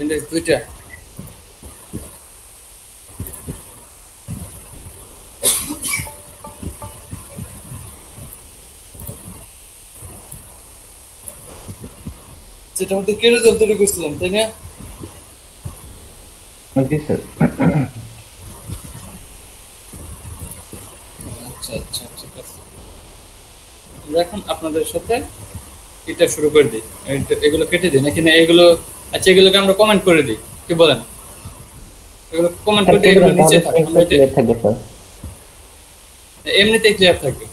Index দুইটা। যেটা মধ্যে কি রেজাল্ট তৈরি করছিলাম, তাই না? জি স্যার। আচ্ছা আচ্ছা ঠিক আছে। আমরা এখন আপনাদের সাথে এটা শুরু করে দিই। এগুলো কেটে দিই নাকি না এগুলো? আচ্ছা এগুলোকে আমরা কমেন্ট করে দিই, কি বলেন? এগুলো কমেন্ট করে দিই, এগুলো নিচে থাক, আমরা এটা থাকবে স্যার। এমনিতেই ক্লিয়ার থাকবে।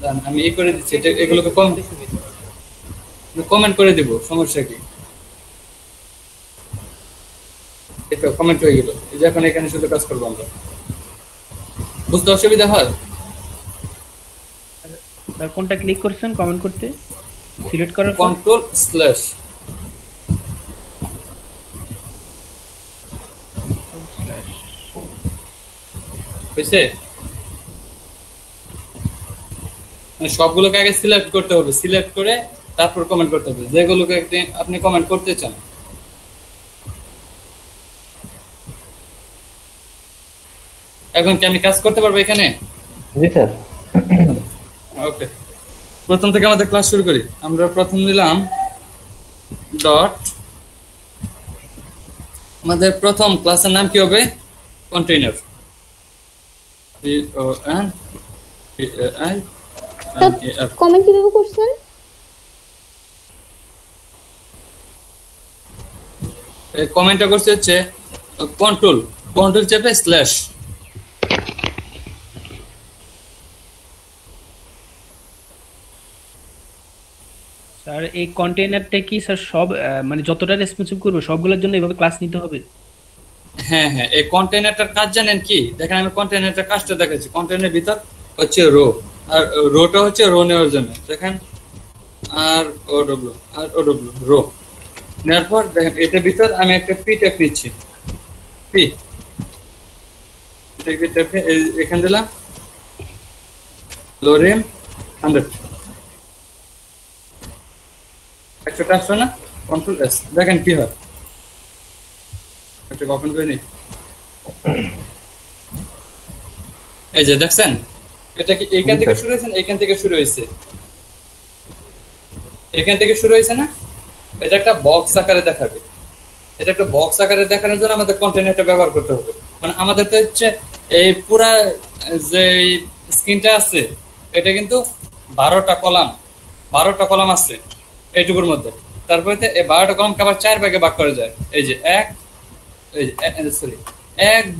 দাঁড়ান, আমি এই করে দিচ্ছি, এটা এগুলোকে কমেন্ট করে দিব, সমস্যা কি? এটা কমেন্ট হয়ে গেল, এই যে এখন এখানে শুধু কাজ করবো আমরা। বুঝতে অসুবিধা হয়? আর কোনটা ক্লিক করছেন কমেন্ট করতে? সিলেক্ট করার পর কন্ট্রোল স্ল্যাশ হয়েছে। মানে সবগুলোকে আগে সিলেক্ট করতে হবে, সিলেক্ট করে তারপর কমেন্ট করতে হবে যেগুলোকে আপনি কমেন্ট করতে চান। এখন কি আমি কাজ করতে পারবো এখানে? জি স্যার। ওকে, প্রথম থেকে আমাদের ক্লাস শুরু করি। আমরা প্রথম নিলাম ডট, আমাদের প্রথম ক্লাসের নাম কি হবে? কন্টেইনার। কমেন্ট কিভাবে করছেন? কমেন্টটা করছে হচ্ছে কন্ট্রোল চেপে স্ল্যাশ। স্যার এই কন্টেইনারটা কি স্যার সব মানে যতটা রেসপন্সিভ করবে সবগুলোর জন্য এভাবে ক্লাস নিতে হবে? হ্যাঁ হ্যাঁ, এই কন্টেইনারটার কাজ জানেন কি? দেখেন আমি কন্টেইনারটার কাজটা দেখাচ্ছি। কন্টেইনারের ভিতর হচ্ছে রো, আর রোটা হচ্ছে রো নেওয়ার জন্য। দেখেন আর ও ডব্লিউ রো নেওয়ার পর দেখেন এটার ভিতর আমি একটা পি ট্যাগ নিচ্ছি। পি এখান দিলাম লোরেম 100 একশোটা আসলো না? কন্ট্রোল এস, দেখেন কি হয়। একটা ওপেন করে নিই। এই যে দেখছেন, এটা কি এইখান থেকে শুরু হয়েছে? এইখান থেকে শুরু হয়েছে, এখান থেকে শুরু হয়েছে না? এটা একটা বক্স আকারে দেখাবে। এটা একটা বক্স আকারে দেখানোর জন্য আমাদের কন্টেইনারটা ব্যবহার করতে হবে। মানে আমাদের তো হচ্ছে এই পুরা যে স্ক্রিনটা আছে, এটা কিন্তু 12টা কলাম আছে এইটুকুর মধ্যে। তারপরে এই 12টা কলামকে আবার 4 ভাগে ভাগ করা যায়। এই যে 1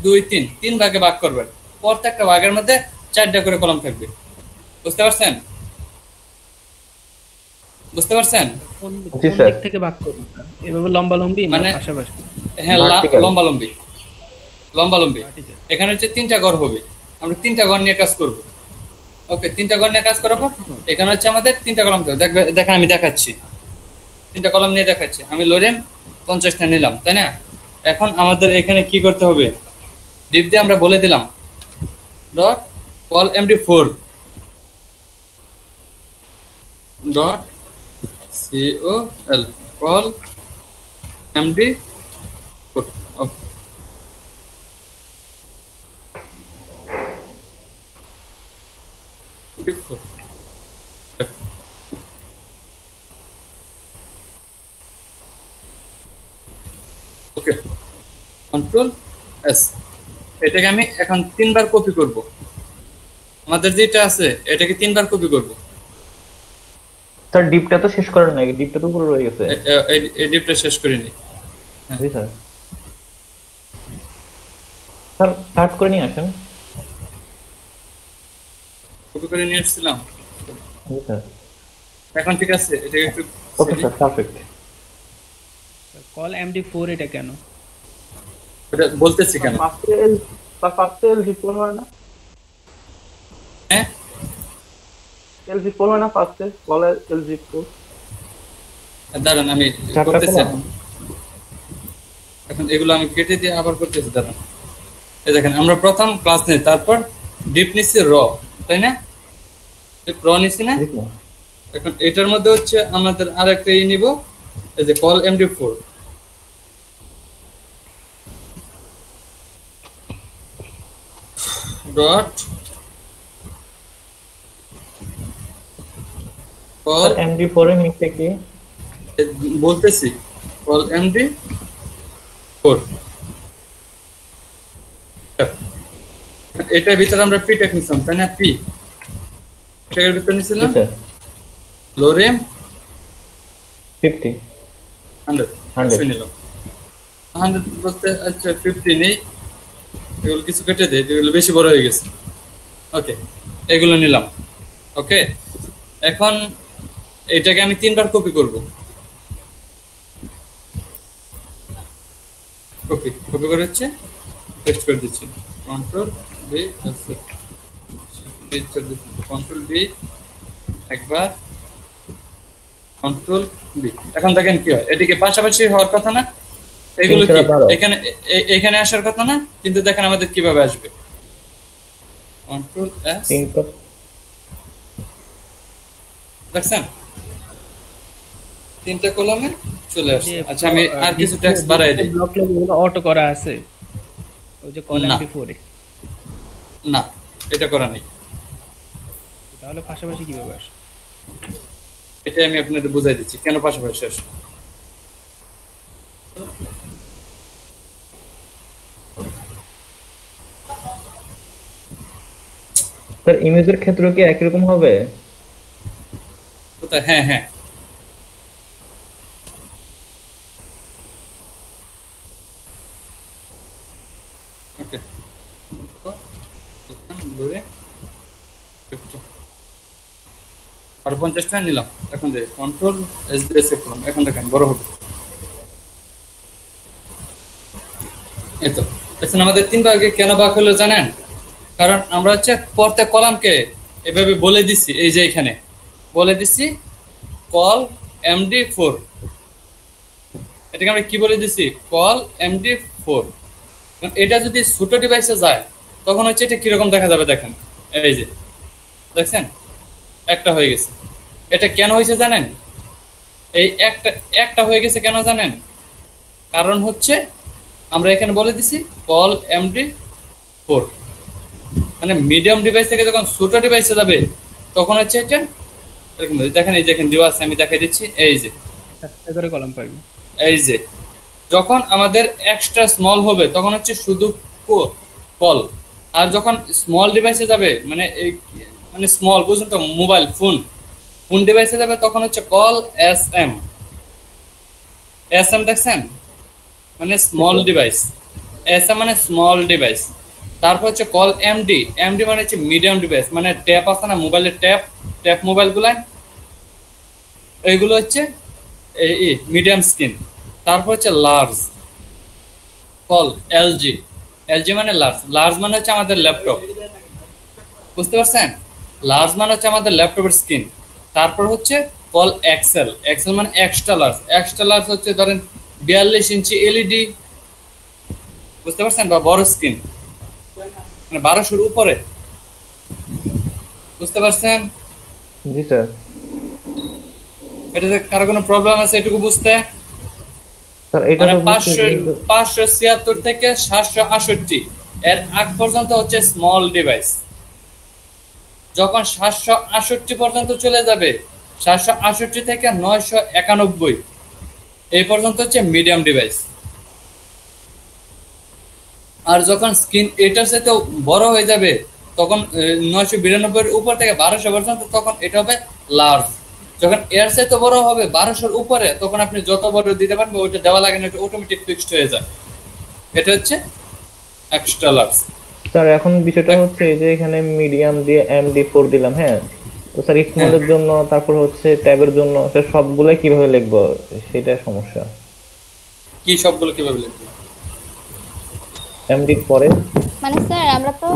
2 3 3 ভাগে ভাগ করবেন। প্রত্যেকটা ভাগের মধ্যে 4টা করে কলাম থাকবে। বুঝতে পারছেন? বুঝতে পারছেন? কোন জি কোন স্যার। দিক থেকে ভাগ করব স্যার? এভাবে লম্বালম্বি মানে মানে পাশাপাশি? হ্যাঁ, Vertical. লম্বালম্বি। ঠিক আছে। এখানে হচ্ছে 3টা ঘর হবে, আমরা 3টা ঘর নিয়ে কাজ করব। ওকে, 3টা ঘর নিয়ে কাজ করার পর এখানে হচ্ছে আমাদের 3টা কলাম থাকবে। দেখেন আমি দেখাচ্ছি, 3টা কলাম নিয়ে দেখাচ্ছি। আমি লোরেম 50টা নিলাম, তাই না? এখন আমাদের এখানে কি করতে হবে? ডিপ দিয়ে আমরা বলে দিলাম dot call md4 dot col call md4। ওকে, কন্ট্রোল এস। এটাকে আমি এখন 3বার কপি করব। আমাদের যেটা আছে এটাকে 3বার কপি করব। স্যার ডিপটা তো শেষ করেন নাই, ডিপটা তো পুরো রয়ে গেছে। এই ডিপটা শেষ করে নি। জি স্যার। স্যার স্টার্ট করে নিয়ে আসেন। কপি করে নিয়ে আসছিলাম। জি স্যার। এখন ঠিক আছে, এটাকে একটু ওকে স্যার, পারফেক্ট। কল এমডি4 এটা কেন? এটা বলতেছি কেন। ফার্স্টে এলজি ফোন হয় না? হ্যাঁ, এলজি ফোন হয় না ফার্স্টে? কলে এলজি ফোন। দাঁড়ান আমি চারটা করতেছি। কলাম। এখন এগুলো আমি কেটে দিয়ে আবার করতেছি, দাঁড়ান। এই দেখেন আমরা প্রথম ক্লাস নেই, তারপর ডিপ নিচ্ছি র, তাই না? র নিচ্ছি না? জি স্যার। এখন এটার মধ্যে হচ্ছে আমাদের আরেকটা নিব, এই যে call md4। Dot call sir MD4 এর নিচে কি? বলতেছি কল MD4 এটার ভিতরে আমরা পি টেকনিশন তাই না পি এটার ভিতরে নিছিলাম স্যার লোরেম 50 100 নিলাম 100 বলতে আচ্ছা 50 নেই এগুলো কিছু কেটে দে এগুলো বেশি বড় হয়ে গেছে ওকে এগুলো নিলাম ওকে এখন এটাকে আমি তিনবার কপি করব কপি করে হচ্ছে পেস্ট করে দিচ্ছি কন্ট্রোল বি কন্ট্রোল বি একবার কন্ট্রোল বি এখন দেখেন কি হয় এদিকে পাশাপাশি হওয়ার কথা না এগুলো কি এখানে এখানে আসার কথা না কিন্তু দেখেন আমাদের কিভাবে আসবে কন্ট্রোল এস দেখছেন তিনটা কলামে চলে আসছে আচ্ছা আমি আর কিছু টেক্সট বাড়াই দেই ব্লক লেভেল অটো করা আছে ওই যে কলাম MD4 এ না এটা করা নেই তাহলে পাশাপাশি কিভাবে আসে এটা আমি আপনাদের বুঝাই দিচ্ছি কেন পাশাপাশি আসে স্যার ইমেজের ক্ষেত্রে কি একই রকম হবে? কোথায় হ্যাঁ হ্যাঁ ওকে আর 50 টাকা নিলাম এখন যে কন্ট্রোল এস দিয়ে সেভ করলাম এখন দেখেন বড় হবে এই তো এখন আমাদের তিন ভাগে কেন ভাগ হলো জানেন কারণ আমরা হচ্ছে প্রত্যেক কলামকে এভাবে বলে দিছি এই যে এখানে বলে দিছি কল MD4 এটাকে আমরা কি বলে দিছি কল MD4 এটা যদি ছোট ডিভাইসে যায় তখন হচ্ছে এটা কিরকম দেখা যাবে দেখেন এই যে দেখছেন একটা হয়ে গেছে এটা কেন হয়েছে জানেন এই একটা হয়ে গেছে কেন জানেন কারণ হচ্ছে আমরা এখানে বলে দিছি কল MD4 মানে মিডিয়াম ডিভাইস থেকে যখন ছোট ডিভাইসে যাবে তখন হচ্ছে এটা এরকম দেখেন এই দেখেন দেওয়া আছে আমি দেখাই দিচ্ছি এই যে একটা করে কলাম পাইবো এই যে যখন আমাদের এক্সট্রা স্মল হবে তখন হচ্ছে শুধু কল আর যখন স্মল ডিভাইসে যাবে মানে মানে স্মল বুঝুন তো মোবাইল ফোন ডিভাইসে যাবে তখন হচ্ছে কল SM দেখছেন মানে স্মল ডিভাইস SM মানে স্মল ডিভাইস তারপর হচ্ছে কল MD মানে হচ্ছে মিডিয়াম ডিভাইস মানে ট্যাব আছে না মোবাইলের ট্যাব মোবাইলগুলো এইগুলো হচ্ছে এই মিডিয়াম স্ক্রিন তারপর হচ্ছে লার্জ কল LG মানে লার্জ মানে হচ্ছে আমাদের ল্যাপটপ বুঝতে পারছেন লার্জ মানে হচ্ছে আমাদের ল্যাপটপের স্ক্রিন তারপর হচ্ছে কল এক্সেল মানে এক্সট্রা লার্জ হচ্ছে ধরেন 42 ইঞ্চি LED বুঝতে পারছেন বা বড় স্ক্রিন মানে 1200 উপরে বুঝতে পারছেন জি স্যার এটাতে কারো কোনো প্রবলেম আছে এটুকু বুঝতে স্যার এটা মানে তো 576 থেকে 768 এর আগ পর্যন্ত হচ্ছে স্মল ডিভাইস যখন 768 পর্যন্ত চলে যাবে 768 থেকে 991 এই পর্যন্ত হচ্ছে মিডিয়াম ডিভাইস আর যখন স্ক্রিন এটার সাথে বড় হয়ে যাবে তখন 992 এর উপর থেকে 1200 পর্যন্ত তখন এটা হবে লার্জ যখন এর সাথে বড় হবে 1200 এর উপরে তখন আপনি যত বড় দিতে পারবেন ওইটা দেওয়া লাগে না এটা অটোমেটিক ফিক্সড হয়ে যায় এটা হচ্ছে এক্সট্রা লার্জ স্যার এখন বিষয়টা হচ্ছে যে এখানে মিডিয়াম দিয়ে MD4 দিলাম হ্যাঁ তো স্যার স্মলের জন্য তারপর হচ্ছে ট্যাবের জন্য স্যার সবগুলো কিভাবে লিখবো সেটা সমস্যা কি সবগুলো কিভাবে লিখবো MD পরে মানে স্যার আমরা তো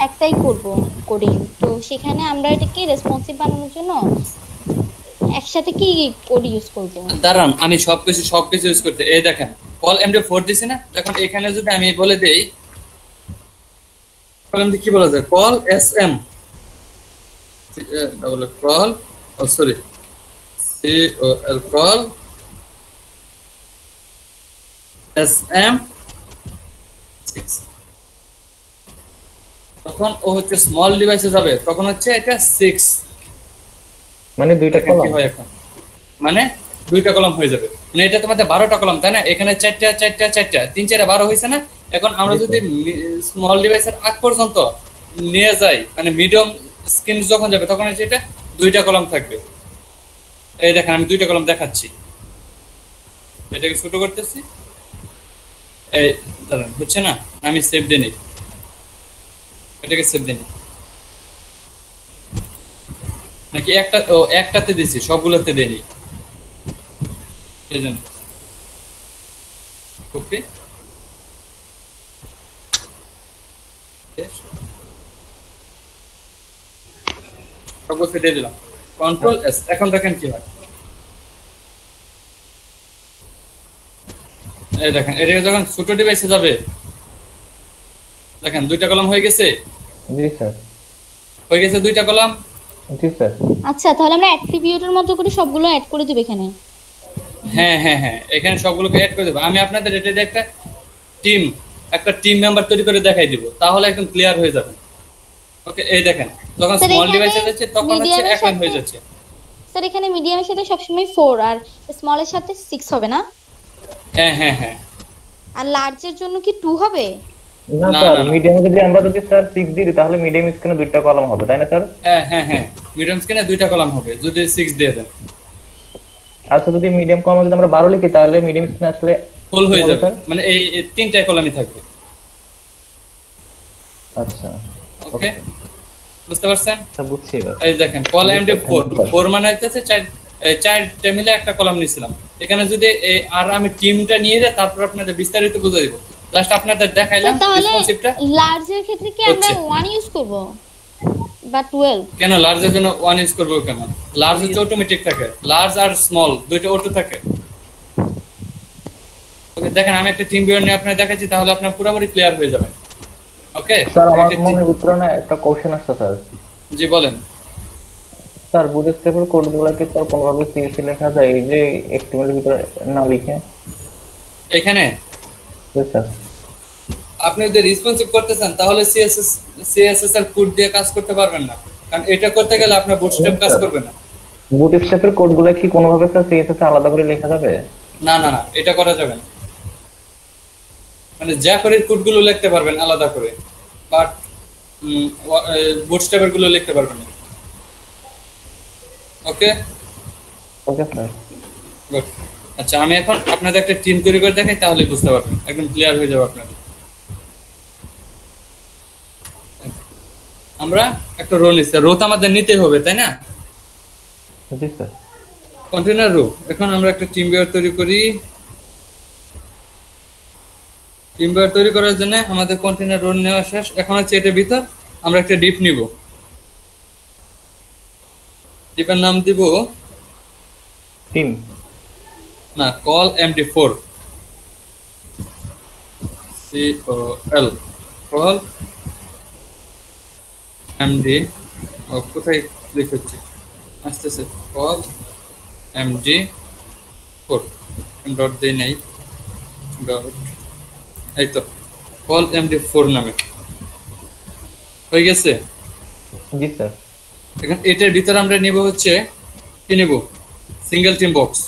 একটাই করব কোডিং তো সেখানে আমরা এটাকে রেসপন্সিভ বানানোর জন্য একসাথে কি কোড ইউজ করব দাঁড়ান আমি সবকিছু ইউজ করতে এই দেখেন কল MD4 দিছি না দেখুন এখানে যদি আমি বলে দেই কল MD কি বলা যায় call SM double call sorry COL call SM 6 তখন ও হচ্ছে স্মল ডিভাইসে যাবে, তখন হচ্ছে এটা 6। মানে দুইটা কি কলাম। হয় এখন, মানে দুইটা কলাম হয়ে যাবে। মানে এটা তোমাদের 12টা কলাম তাই না, এখানে 4টা 4টা 4টা 3 4 12 হয়েছে না। এখন আমরা যদি স্মল ডিভাইসের আগ পর্যন্ত নিয়ে যাই, মানে মিডিয়াম স্ক্রিন যখন যাবে তখন হচ্ছে এটা দুইটা কলাম থাকবে। এই দেখেন আমি দুইটা কলাম দেখাচ্ছি, এটাকে ছোট করতেছি। এই দাঁড়ান, হচ্ছে না, আমি সেভ দিয়ে নিই, এটাকে সেভ দিয়ে নিই। নাকি একটা, ও একটাতে দিছি, সবগুলোতে দেইনি এই জন্য। ওকে, সবগুলোতে দিয়ে দিলাম, কন্ট্রোল এস। এখন দেখেন কি হয়, এই দেখেন এটা যখন ছোট ডিভাইসে যাবে, দেখেন দুইটা কলাম হয়ে গেছে। জি স্যার। হয়ে গেছে দুইটা কলাম। জি স্যার। আচ্ছা, তাহলে আমরা অ্যাট্রিবিউটের মতো করে সবগুলো অ্যাড করে দিব এখানে। হ্যাঁ হ্যাঁ হ্যাঁ, এখানে সবগুলোকে অ্যাড করে দেবো। আমি আপনাদের এটা দিয়ে একটা টিম মেম্বার তৈরি করে দেখাই দিব, তাহলে একদম ক্লিয়ার হয়ে যাবে। ওকে, এই দেখেন যখন স্যার, স্মল এখানে ডিভাইসে যাচ্ছে তখন হচ্ছে মিডিয়ামের এক লাইন হয়ে সাথে- যাচ্ছে। স্যার এখানে মিডিয়ামের সাথে সবসময় 4 আর স্মলের সাথে 6 হবে না? হ্যাঁ হ্যাঁ হ্যাঁ, আর লার্জের জন্য কি 2 হবে? না না, স্যার, না, না। মিডিয়ামে যদি আমরা স্যার 6 দিই তাহলে মিডিয়াম স্ক্রিনে দুইটা কলাম হবে তাই না স্যার? হ্যাঁ হ্যাঁ হ্যাঁ, মিডিয়াম স্ক্রিনে দুইটা কলাম হবে যদি 6 দিয়ে দেন। আচ্ছা, যদি মিডিয়াম কলাম যদি আমরা 12 লিখি তাহলে মিডিয়াম স্ক্রিনে আসলে ফুল হয়ে হবে যাবে, স্যার? মানে এই তিনটা কলামই থাকবে। আচ্ছা, ওকে, বুঝতে পারছেন? আচ্ছা বুঝছি এবার। এই দেখেন কল এমডি 4 মানে হচ্ছে চারটা মিলে একটা কলাম নিয়েছিলাম। এখানে যদি আর আমি টিমটা নিয়ে যাই, তারপর আপনাদের বিস্তারিত বুঝিয়ে দিব। জাস্ট আপনাদের দেখাইলাম তাহলে রেসপন্সিভটা। লার্জের ক্ষেত্রে কি আমরা হচ্ছে। 1 ইউজ করব বা 12? কেন লার্জের জন্য 1 ইউজ করবো কেন? লার্জ হচ্ছে অটোমেটিক থাকে, লার্জ আর স্মল দুইটা অটো থাকে। ওকে, দেখেন আমি একটা টিম ভিউয়ার নিয়ে আপনাদের দেখাচ্ছি, তাহলে আপনার পুরোপুরি ক্লিয়ার হয়ে যাবে। ওকে স্যার আমার মনে ভিতরে না একটা কোশ্চেন আসছে স্যার। জি বলেন। স্যার বুটস্ট্র্যাপের কোডগুলোকে তো কোনোভাবে সিএসসি লেখা যায়, এই যে HTML এর ভিতরে না লিখে? এখানে জি স্যার। আপনি যদি রেসপন্সিভ করতে চান তাহলে সিএসএস এর কোড দিয়ে কাজ করতে পারবেন না, কারণ এটা করতে গেলে আপনার বুটস্ট্র্যাপ কাজ করবে না। বুটস্ট্র্যাপের কোডগুলো কি কোনোভাবে স্যার সিএসএস এ আলাদা করে লেখা যাবে? না না না, এটা করা যাবে না। মানে জ্যাকোরির কোডগুলো লিখতে পারবেন আলাদা করে, বাট বুটস্ট্র্যাপের গুলো লিখতে পারবেন না। ওকে ওকে স্যার। গুড। আচ্ছা, আমি এখন আপনাদের একটা টিম তৈরি করে দেখাই, তাহলে বুঝতে পারবেন, একদম ক্লিয়ার হয়ে যাবে আপনাদের। আমরা একটা রো নিচ্ছি, রো তো আমাদের নিতে হবে তাই না, জি স্যার। Container rho. এখন আমরা একটা টিম ভিউয়ার তৈরি করি। টিম ভিউয়ার তৈরি করার জন্য আমাদের কন্টেনার রো নেওয়া শেষ। এখন হচ্ছে এটার ভিতর আমরা একটা ডিপ নিব। ডিপের নাম দিব টিম। না, call md4 col call md, কোথায় ক্লিক হচ্ছে আসতেছে, কল md4 ডট দেই নাই, ডট, এই তো কল md4 নামে হয়ে গেছে। জি স্যার। এখন এটার ভিতরে আমরা নিব হচ্ছে কি নিব, সিঙ্গেল টিম বক্স।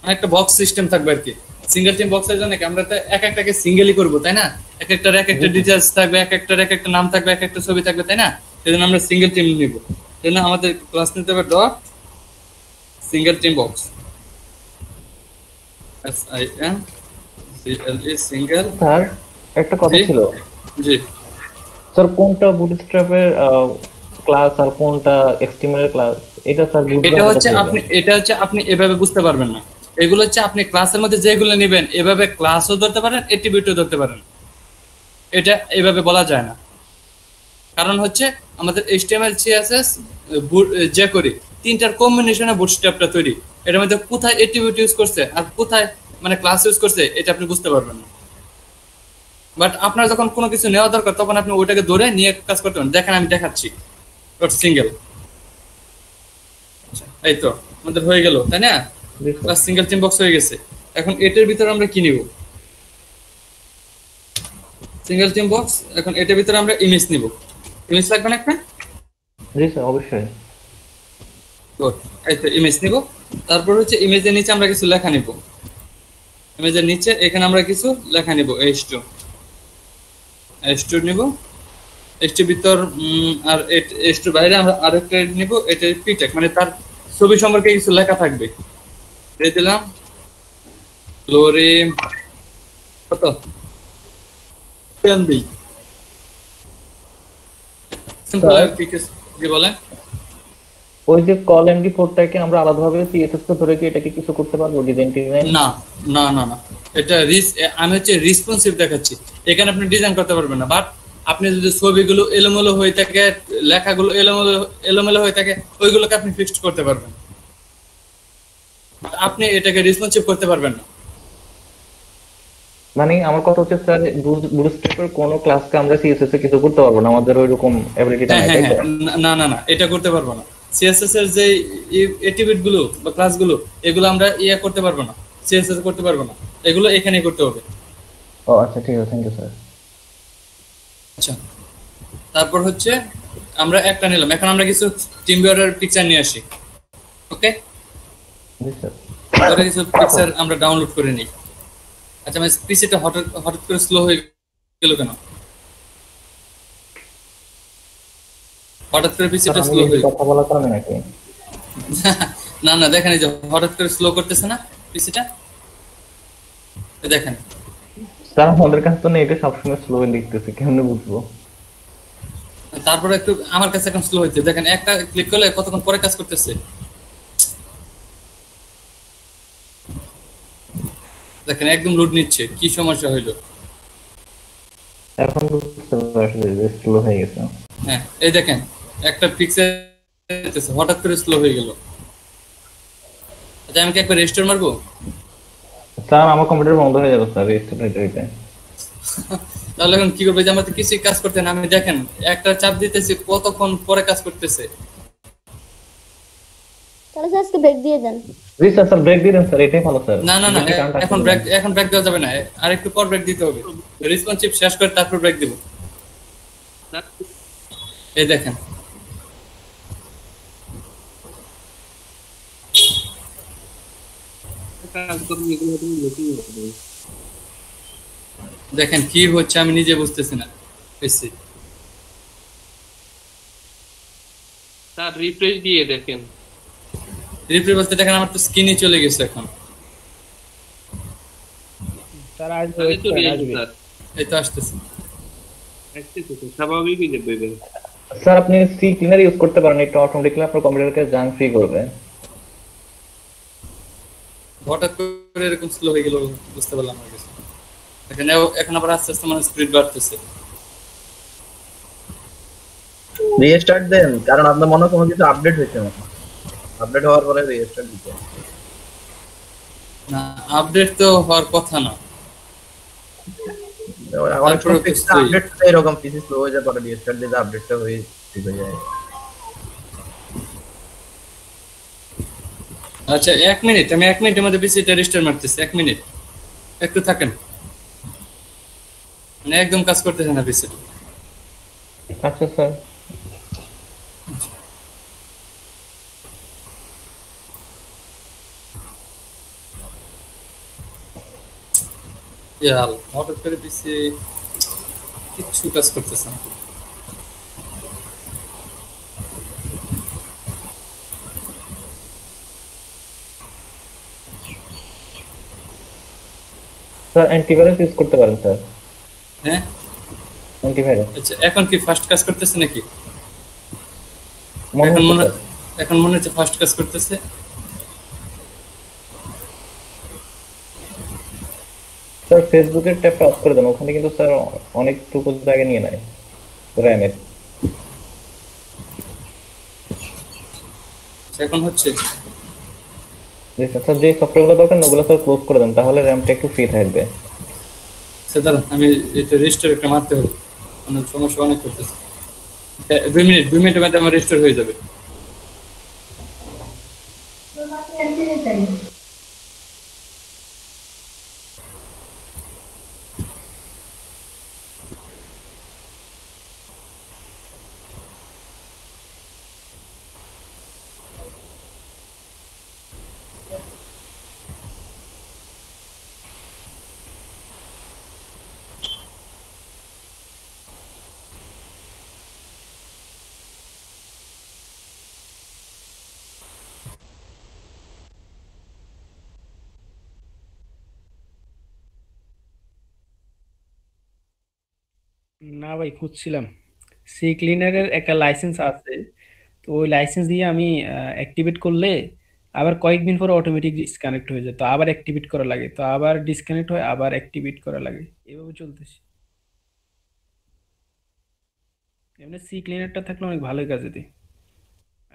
একটা বক্স সিস্টেম থাকবে আর কি। সিঙ্গেল টিম বক্সের জন্য কি আমরা তো এক একটাকে সিঙ্গেলই করব তাই না, এক একটা ডিটেইলস থাকবে, এক একটা নাম থাকবে, এক একটা ছবি থাকবে তাই না। সেজন্য আমরা সিঙ্গেল টিম নিব। সেজন্য আমাদের ক্লাস নিতে হবে dot single team box, SIMGLE single. Sir একটা কথা ছিল। জি স্যার কোনটা বুটস্ট্র্যাপের ক্লাস আর কোনটা HTML এর ক্লাস, এটা স্যার এটা হচ্ছে আপনি এভাবে বুঝতে পারবেন না। এগুলো হচ্ছে আপনি ক্লাসের মধ্যে যেগুলো নেবেন এভাবে ক্লাসও ধরতে পারেন, অ্যাট্রিবিউটও ধরতে পারেন। এটা এভাবে বলা যায় না, কারণ হচ্ছে আমাদের HTML CSS jQuery তিনটার কম্বিনেশনে বুটস্ট্র্যাপটা তৈরি। এর মধ্যে কোথায় অ্যাট্রিবিউট ইউজ করছে আর কোথায় মানে ক্লাস ইউজ করছে এটা আপনি বুঝতে পারবেন না। বাট আপনার যখন কোনো কিছু নেওয়া দরকার তখন আপনি ওইটাকে ধরে নিয়ে কাজ করতে পারেন। দেখেন আমি দেখাচ্ছি, ডট সিঙ্গেল। এই তো আমাদের হয়ে গেল তাই না, সিঙ্গেল টিম বক্স হয়ে গেছে। এখন এটার ভিতরে আমরা কি নিব, সিঙ্গেল টিম বক্স। এখন এটার ভিতরে আমরা ইমেজ নিব। ইমেজ লাগবে না একটা? জি স্যার অবশ্যই। গুড। এই তো ইমেজ নিব। তারপর হচ্ছে ইমেজের নিচে আমরা কিছু লেখা নিব। ইমেজের নিচে এখানে আমরা কিছু লেখা নিব, h2 নিব। h2 ভিতর আর h2 বাইরে আমরা আরেকটা নিব, এটা পিটেক, মানে তার ছবি সম্পর্কে কিছু লেখা থাকবে। দিয়ে দিলাম গ্লোরি কত এমবি সিম্পল আর পিকেস কি বলে। ওই যে কল MD4টাকে আমরা আলাদাভাবে CSS কে ধরে কি এটাকে কিছু করতে পারবো ডিজাইন ডিজাইন? না না না না, এটা আমি হচ্ছে রেসপন্সিভ দেখাচ্ছি। এখানে আপনি ডিজাইন করতে পারবেন না, বাট আপনি যদি ছবিগুলো এলোমেলো হয়ে থাকে, লেখাগুলো এলোমেলো হয়ে থাকে, ওইগুলোকে আপনি ফিক্সড করতে পারবেন। আপনি এটাকে রেসপন্সিভ করতে পারবেন না। মানে আমার কথা হচ্ছে স্যার বুটস্ট্র্যাপের কোন ক্লাসকে আমরা CSS এ কিছু করতে পারবো না, আমাদের ওইরকম এবিলিটিটা নাই, তাই তো? না না না, এটা করতে পারবো না। সিএসএস এর যে অ্যাট্রিবিউট গুলো বা ক্লাসগুলো, এগুলো আমরা করতে পারবো না, সিএসএস করতে পারবো না, এগুলো এখানেই করতে হবে। ও আচ্ছা ঠিক আছে, থ্যাংক ইউ স্যার। আচ্ছা, তারপর হচ্ছে আমরা একটা নিলাম। এখন আমরা কিছু টিম ভিউয়ারের পিকচার নিয়ে আসি। ওকে, জি স্যার। তাহলে কিছু পিকচার আমরা ডাউনলোড করে নিই। আচ্ছা, আমার পিসিটা হঠাৎ করে স্লো হয়ে গেল কেন? হঠাৎ করে পিসিটা স্লো হয়ে গেল কথা বলার কারণে নাকি? না না, দেখেন এই যে হঠাৎ করে স্লো করতেছে না পিসিটা, দেখেন। স্যার আমাদের কাছে তো এটা সবসময় স্লো লিখতেছে, কেমনে বুঝবো? তারপরে একটু আমার কাছে এখন স্লো হচ্ছে, দেখেন একটা ক্লিক করলে কতক্ষণ পরে কাজ করতেছে। দেখেন একদম লোড নিচ্ছে, কি সমস্যা হইলো? এখন বুঝতে পারছি যে স্লো হয়ে গেছে। হ্যাঁ, এই দেখেন একটা পিক্সেল হঠাৎ করে স্লো হয়ে গেল। আচ্ছা, আমি কি একবার রেস্টোর মারবো? স্যার আমার কম্পিউটার বন্ধ হয়ে যাবে স্যার, রেস্টার্ট হইতে হইতে। তাহলে এখন কি করবে? যে আমাদের কিছুই কাজ করতে না, আমি দেখেন একটা চাপ দিতেছি, কতক্ষণ পরে কাজ করতেছে। তাহলে স্যার আজকে ব্রেক দিয়ে দেন। জি স্যার, স্যার ব্রেক দিয়ে দেন স্যার, এটাই ভালো স্যার। না না না, এখন ব্রেক দেওয়া যাবে না, আর একটু পর ব্রেক দিতে হবে। রেসপন্সিভ শেষ করে তারপর ব্রেক দিব। এই দেখেন দেখেন কি হচ্ছে, আমি নিজে বুঝতেছি না। স্যার রিফ্রেশ দিয়ে দেখেন। রিপ্লে বলতে দেখেন আমার তো স্ক্রিনই চলে গেছে এখন। স্যার আসবে, তাহলে তো রিয়েল আসবে। স্যার এই তো আসতেছে। স্বাভাবিকই দেখবেন। স্যার আপনি সি ক্লিনার ইউজ করতে পারেন, এটা অটোমেটিক্যালি আপনার কম্পিউটারকে জাঙ্ক ফ্রি করবে। হঠাৎ করে এরকম স্লো হয়ে গেল, বুঝতে পারলাম না কিছু। এখন আবার আস্তে আস্তে মানে স্পিড বাড়তেছে। রিস্টার্ট দেন, কারণ আপনার মনে হয় কোনো কিছু আপডেট হয়েছে না। আপডেট হওয়ার পরে রিস্টার্ট দিতে হবে। না, আপডেট তো হওয়ার কথা না। অনেক সময় তারপরে তো slow-ই। আপডেট এরকম পিসি স্লো হয়ে যায়, পরে রিস্টার্ট দিলে আপডেটটা হয়ে ঠিক হয়ে যায়। আচ্ছা, 1 মিনিট, আমি 1 মিনিটের মধ্যে পিসিটা রিস্টার্ট মারতেছি। 1 মিনিট একটু থাকেন, মানে একদম কাজ করতেছে না পিসি। আচ্ছা স্যার। ইয়াল হঠাৎ করে পিসি কিচ্ছু কাজ করতেছে না। স্যার অ্যান্টিভাইরাস ইউজ করতে পারেন স্যার। হ্যাঁ, অ্যান্টিভাইরাস আচ্ছা, এখন কি ফাস্ট কাজ করতেছে নাকি? মনে এখন হচ্ছে এখন মনে হচ্ছে ফাস্ট কাজ করতেছে। স্যার ফেসবুকের ট্যাবটা অফ করে দেন, ওখানে কিন্তু স্যার অনেকটুকু জায়গা নিয়ে নেয় র্যামের। এখন হচ্ছে জি স্যার, স্যার যে সফটওয়্যারগুলো দরকার না ওগুলো স্যার ক্লোজ করে দেন, তাহলে র্যামটা একটু ফ্রি থাকবে। সেটা আমি এটা রেজিস্টার একটা মারতে হবে, অনেক সমস্যা অনেক করতেছে। 2 মিনিটের মধ্যে আমার রেজিস্টার হয়ে যাবে। না ভাই, খুঁজছিলাম। সি ক্লিনারের একটা লাইসেন্স আছে, তো ওই লাইসেন্স দিয়ে আমি অ্যাক্টিভেট করলে আবার কয়েকদিন পর অটোমেটিক ডিসকানেক্ট হয়ে যায়, তো আবার অ্যাক্টিভেট করা লাগে, তো আবার ডিসকানেক্ট হয়, আবার অ্যাক্টিভেট করা লাগে, এভাবে চলতেছে। এমনি সি ক্লিনারটা থাকলে অনেক ভালোই কাজে দেয়,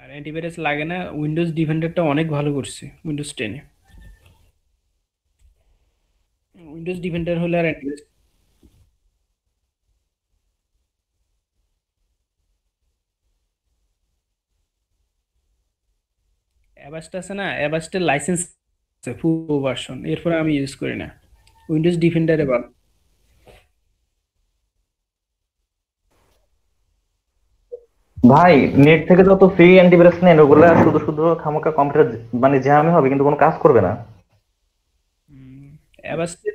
আর অ্যান্টিভাইরাস লাগে না। উইন্ডোজ ডিফেন্ডারটা অনেক ভালো করছে উইন্ডোজ 10-এ। উইন্ডোজ ডিফেন্ডার হলে আর অ্যান্টিভাইরাস। অ্যাভাস্ট আছে না, অ্যাভাস্টের লাইসেন্স আছে পুরো ভার্সন, এরপরে আমি ইউজ করি না। উইন্ডোজ ডিফেন্ডারে ভালো। ভাই নেট থেকে যত ফ্রি অ্যান্টিভাইরাস নেন ওগুলা শুধু শুধু খামোকা কম্পিউটার মানে জ্যামই হবে, কিন্তু কোনো কাজ করবে না। অ্যাভাস্টের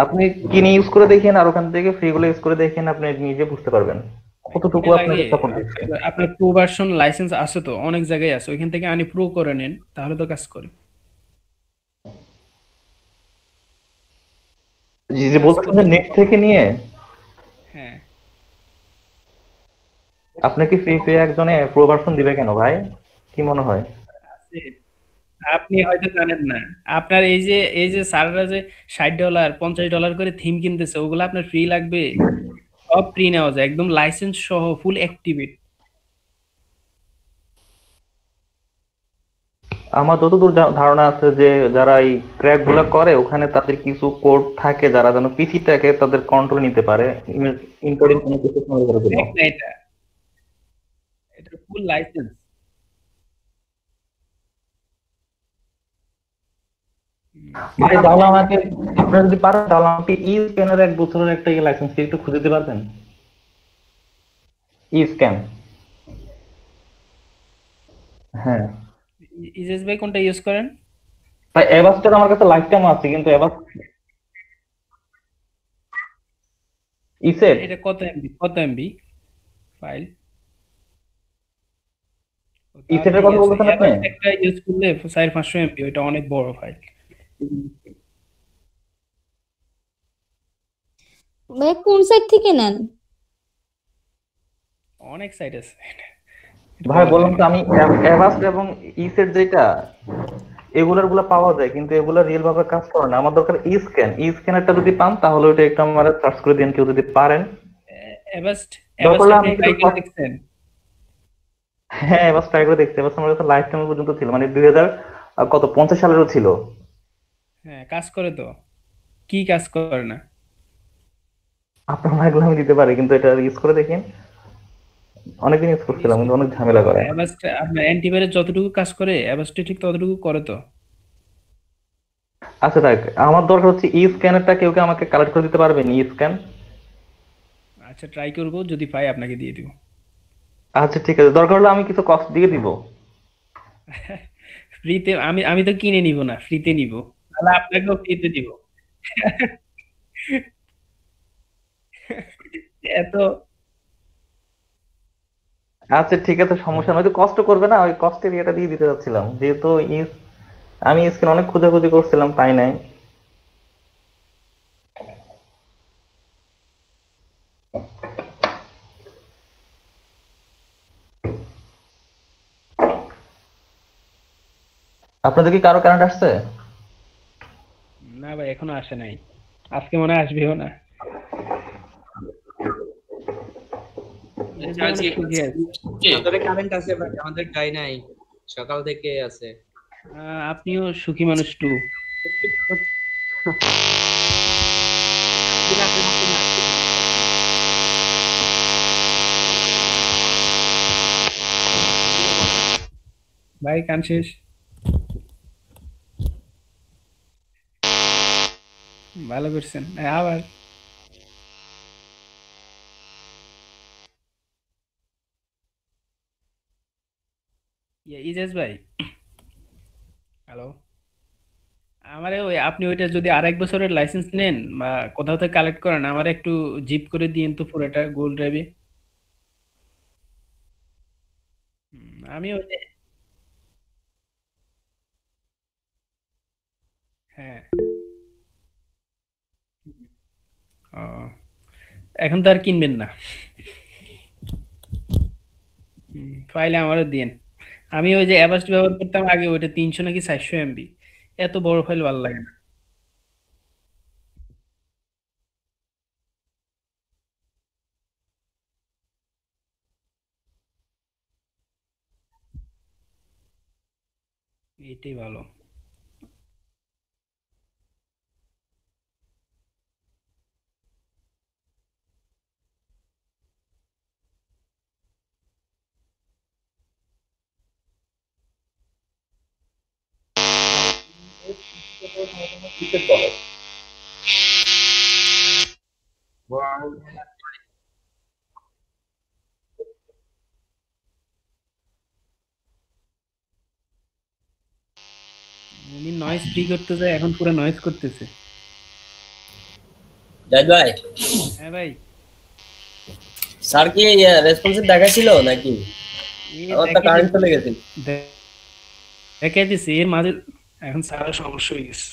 আপনি কিনে ইউজ করে দেখেন আর ওখান থেকে ফ্রি গুলো ইউজ করে দেখেন, আপনি নিজে বুঝতে পারবেন কতটুকু কিনে লাগে। আপনাকে সাপোর্ট দিচ্ছে। আপনার প্রো ভার্সন লাইসেন্স আছে তো, অনেক জায়গায় আছে, ওইখান থেকে আনি প্রো করে নেন, তাহলে তো কাজ করে। জি জি, কাজ বলতেছেন যে করতে নেট থেকে নিয়ে হ্যাঁ আপনাকে ফ্রি ফ্রি একজনে প্রো ভার্সন দিবে কেন ভাই, কি মনে হয়? আছে। আপনি হয়তো জানেন না, আপনার এই যে স্যাররা যে $60 $50 করে থিম কিনতেছে, ওগুলো আপনার ফ্রি লাগবে? সব ফ্রি নেওয়া যায়, একদম লাইসেন্স সহ ফুল অ্যাক্টিভেট। আমার যতদূর ধারণা আছে যে যারা এই ক্র্যাক গুলা করে ওখানে তাদের কিছু কোড থাকে যারা যেন পিসিটাকে তাদের কন্ট্রোল নিতে পারে, ইম্পর্টেন্ট কোনো কিছু সংগ্রহ করার জন্য। দেখ না, এটা এটা ফুল লাইসেন্স। ভাই তাহলে আমাকে, আপনারা যদি পারেন তাহলে আমাকে ই স্ক্যানের 1 বছরের একটা লাইসেন্স ফি একটু খুঁজে দিতে পারবেন? ই স্ক্যান, হ্যাঁ। ইজেস ভাই কোনটা ইউজ করেন? ভাই এভাস্টার আমার কাছে লাইফ টাইম আছে, কিন্তু ইসেট, এটা কত এমবি ফাইল? তাহলে ইসেটের ঠিক কথা আছে, বলতেছেন আপনি? এভারেস্ট একটা ইউজ করলে 400-500 এমবি, ওইটা অনেক বড় ফাইল। ভাই কোন সাইট থেকে নেন? অনেক সাইট আছে, এটা ভাই বলা যায় বললাম না। তো আমি এভাস্ট এবং ইসেট যেটা এগুলার গুলা পাওয়া যায়, কিন্তু এগুলা রিয়েল ভাবে কাজ করে না। আমার দরকার ই স্ক্যান, ই স্ক্যানারটা যদি পান তাহলে ওইটা একটু আমার সার্চ করে দিন কেউ যদি পারেন। এভারেস্ট দরকার এভারেস্ট হলে আপনি আমি ট্রাই কিছু করে দেখছেন? হ্যাঁ এবার ট্রাই করে দেখতে, এবার আমার কাছে লাইফ টাইম পর্যন্ত ছিল, মানে 2000 কত 50 সালেরও ছিল। হ্যাঁ, কাজ করে তো। কি কাজ করে না? আপনার এগুলো আমি দিতে পারি, কিন্তু এটা ইউজ করে দেখেন। অনেকদিন ইউজ করছিলাম কিন্তু অনেক ঝামেলা করে। এভারেস্ট আপনার অ্যান্টিভাইরাস যতটুকু কাজ করে, এভারেস্ট ঠিক ততটুকু করে তো। আচ্ছা দেখ, আমার দরকার হচ্ছে ই স্ক্যানারটা, কেউ কি আমাকে কালেক্ট করে দিতে পারবেন ই স্ক্যান? আচ্ছা, ট্রাই করবো, যদি পাই আপনাকে দিয়ে দিব। আচ্ছা ঠিক আছে, দরকার হলে আমি কিছু কস্ট দিয়ে দিব। ফ্রিতে? আমি আমি তো কিনে নিব না, ফ্রিতে নিব, তাহলে আপনাকেও ফ্রিতে দিব। এত আচ্ছা ঠিক আছে, সমস্যা নয়, তো কষ্ট করবে না, ওই কষ্টের ইয়েটা দিয়ে দিতে চাচ্ছিলাম, যেহেতু আমি স্ক্যান অনেক খোঁজাখুঁজি করছিলাম পাই নাই। আপনাদের কি কারো কারেন্ট আসছে? না ভাই, এখনো আসে নাই, আজকে মনে হয় আসবেও না। ইংরেজি আজকে অনেক সুখী আছে। আমাদের কারেন্ট আছে ভাই, আমাদের গাই নাই, সকাল থেকে আছে। আপনিও সুখী মানুষ টু। ভাই কান শেষ। ভালো করছেন। আবার ইজেস ভাই, হ্যালো। আমারে ওই আপনি ওইটা যদি আর 1 বছরের লাইসেন্স নেন বা কোথাও থেকে কালেক্ট করেন, আমার একটু জিপ করে দিয়েন তো পুরোটা গুগল ড্রাইভে। আমি ওই যে হ্যাঁ এখন তো আর কিনবেন না। ফাইলে আমারও দিন। আমি ওই যে অ্যাভাস্ট ব্যবহার করতাম আগে, ওইটা 300 নাকি 400 MB, এত বড় ফাইল ভালো লাগে না। এটাই ভালো। ক্রিকেট বলে উনি নয়েজ ফ্রি করতে যায়, এখন পুরো নয়েজ করতেছে। জাহিদ ভাই, হ্যাঁ ভাই। স্যার কি রেসপন্সিভ দেখাছিল নাকি? আমার তো কারেন্ট চলে গেছে। দেখে দিছি এর মাঝে, এখন সারা সমস্যা হয়ে গেছে।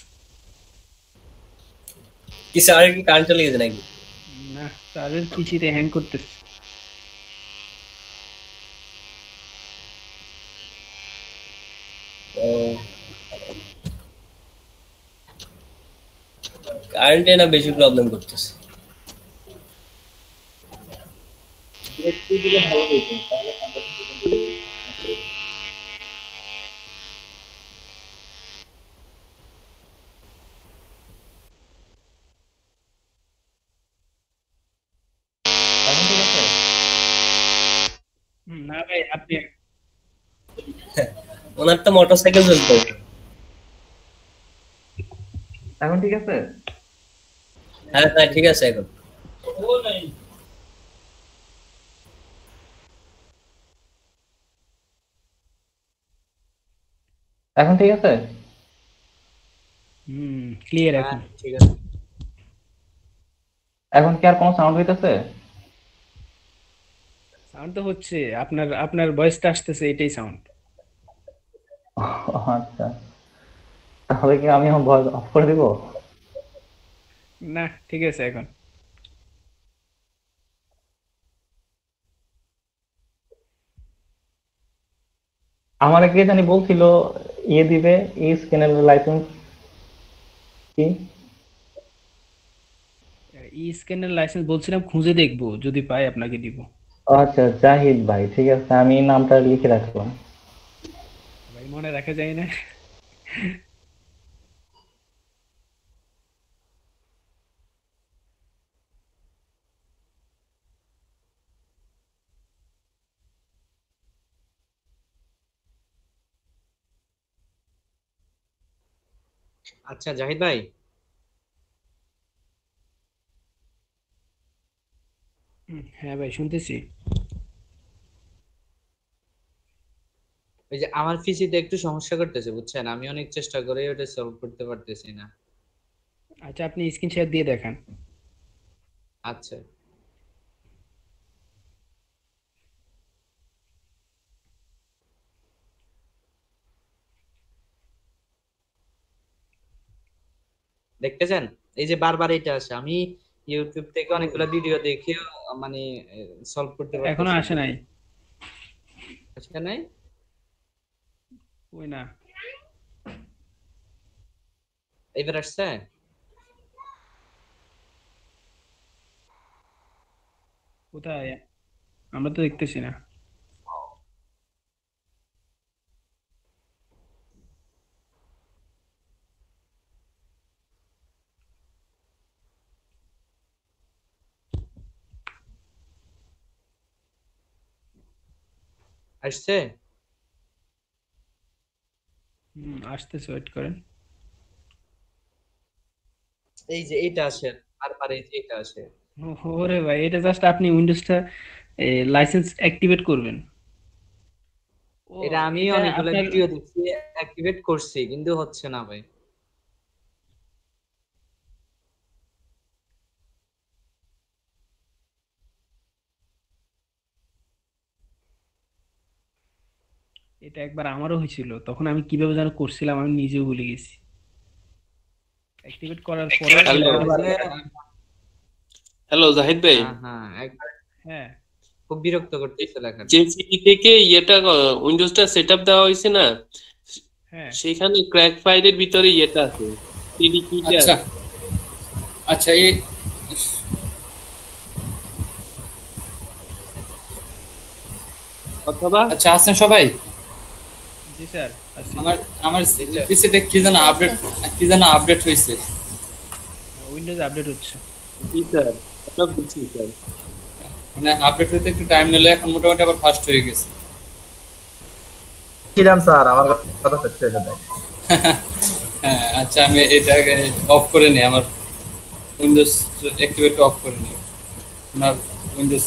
কি স্যারের কি কারেন্ট চলে গেছে নাকি? না, তাদের পিসিতে হ্যাং করতেছে। কারেন্টে না বেশি প্রবলেম করতেছে। এখন ঠিক আছে? না ভাই, আপনি ওনার তো মোটরসাইকেল চলতো। এখন ঠিক আছে? হ্যাঁ হ্যাঁ ঠিক আছে এখন। এখন ঠিক আছে? ক্লিয়ার হ্যাঁ এখন। ঠিক আছে। এখন কি আর কোনো সাউন্ড হইতেছে? সাউন্ড তো হচ্ছে, আপনার আপনার ভয়েসটা আসতেছে, এটাই সাউন্ড। আচ্ছা, তাহলে কি আমি আমার ভয়েস অফ করে দিব? না, ঠিক আছে এখন। আমার কে জানি বলছিল ইয়ে দিবে, ই স্ক্যানের লাইসেন্স কি? ই স্ক্যানের লাইসেন্স বলছিলাম, খুঁজে দেখবো, যদি পাই আপনাকে দিব। আচ্ছা, জাহিদ ভাই, ঠিক আছে, আমি নামটা লিখে রাখলাম। ভাই মনে রাখা যায় না। আচ্ছা জাহিদ ভাই, হ্যাঁ ভাই, শুনতেছি। ওই যে আমার পিসিতে একটু সমস্যা করতেছে বুঝছেন, আমি অনেক চেষ্টা করে ওটা সলভ করতে পারতেছি না। আচ্ছা, আপনি স্ক্রিন শেয়ার দিয়ে দেখান। আচ্ছা দেখতেছেন, এই যে বারবার এটা আসে, আমি ইউটিউব থেকে অনেকগুলো ভিডিও দেখেও মানে সলভ করতে এখনো পারতেছি আসে না। নাই। আসে নাই? ওই না। এবার আসছে? কোথায়? আমরা তো দেখতেছি না। আসছে? আসতেছে, ওয়েট করেন। এই যে এটা আসে, বারবার এই যে এটা আসে। ওরে ভাই, এটা জাস্ট আপনি উইন্ডোজটা লাইসেন্স অ্যাক্টিভেট করবেন। ও, এটা আমি এটা অনেকগুলো আপনার, ভিডিও দেখছি, অ্যাক্টিভেট করছি কিন্তু হচ্ছে না ভাই। এটা একবার আমারও হয়েছিল, তখন আমি কিভাবে যেন করছিলাম আমি নিজেও ভুলে গেছি। অ্যাক্টিভেট করার পরে তাহলে এটা হচ্ছে হ্যালো জাহিদ ভাই, হ্যাঁ হ্যাঁ একবার হ্যাঁ খুব বিরক্ত করতেছে লেখাটা। যে সিটি থেকে উইন্ডোজটা সেটআপ দেওয়া হয়েছে না, হ্যাঁ সেখানে ক্র্যাক ফাইলের ভিতরে আছে, সিডি কিটা আচ্ছা আছে। আচ্ছা এই অথবা আচ্ছা আছেন সবাই? জি স্যার আছি। আমার আমার পিসিতে কি যেন আপডেট হয়েছে। উইন্ডোজ আপডেট হচ্ছে। জি স্যার, এটা বুঝছি স্যার। মানে আপডেট হইতে একটু টাইম নিলে এখন মোটামুটি আবার ফাস্ট হয়ে গেছে। ছিলাম স্যার, আমার কথা শেষ হয়ে যায়। হ্যাঁ আচ্ছা আমি এটাকে অফ করে নিই, আমার উইন্ডোজ অ্যাক্টিভেট অফ করে নিই। আপনার উইন্ডোজ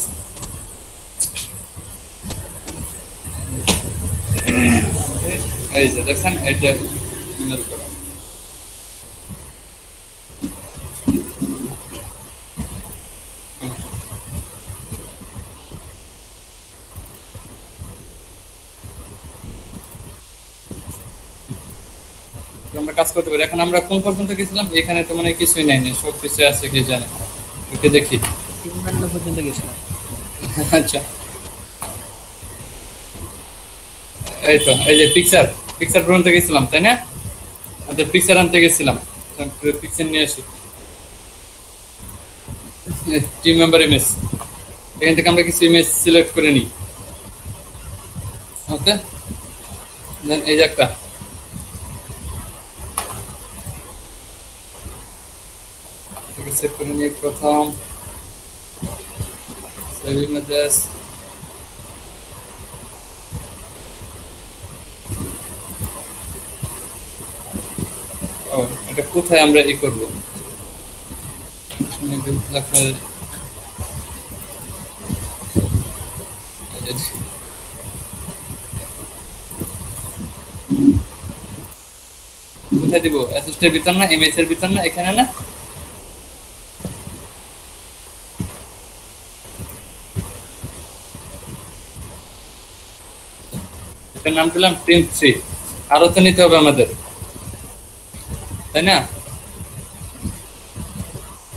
এই যে দেখেন এটা ইমেল করা। আমরা কাজ করতে পারি। এখন আমরা কোন পর্যন্ত গেছিলাম? এখানে তো মানে কিছুই নাই, সব কিছু আছে কি জানে, ওকে দেখি। 3 পর্যন্ত গেছিলাম। আচ্ছা এই তো এই যে পিকচার পর্যন্ত গেছিলাম তাই না? আচ্ছা পিকচার আনতে গেছিলাম, পিকচার নিয়ে আসি। টিম মেম্বার ইমেজ, এখান থেকে আমরা কিছু ইমেজ সিলেক্ট করে নিই। ওকে দেন এই যে একটা সেভ করে নিই। প্রথম সেভ ইমেজেস, ও এটা কোথায় আমরা ই করবো? কোথায় দিব? অ্যাসিস্টের ভিতর না, এমএস এর ভিতর না, এখানে না? এটার নাম দিলাম টিম 3। আরো তো নিতে হবে আমাদের, তাই না?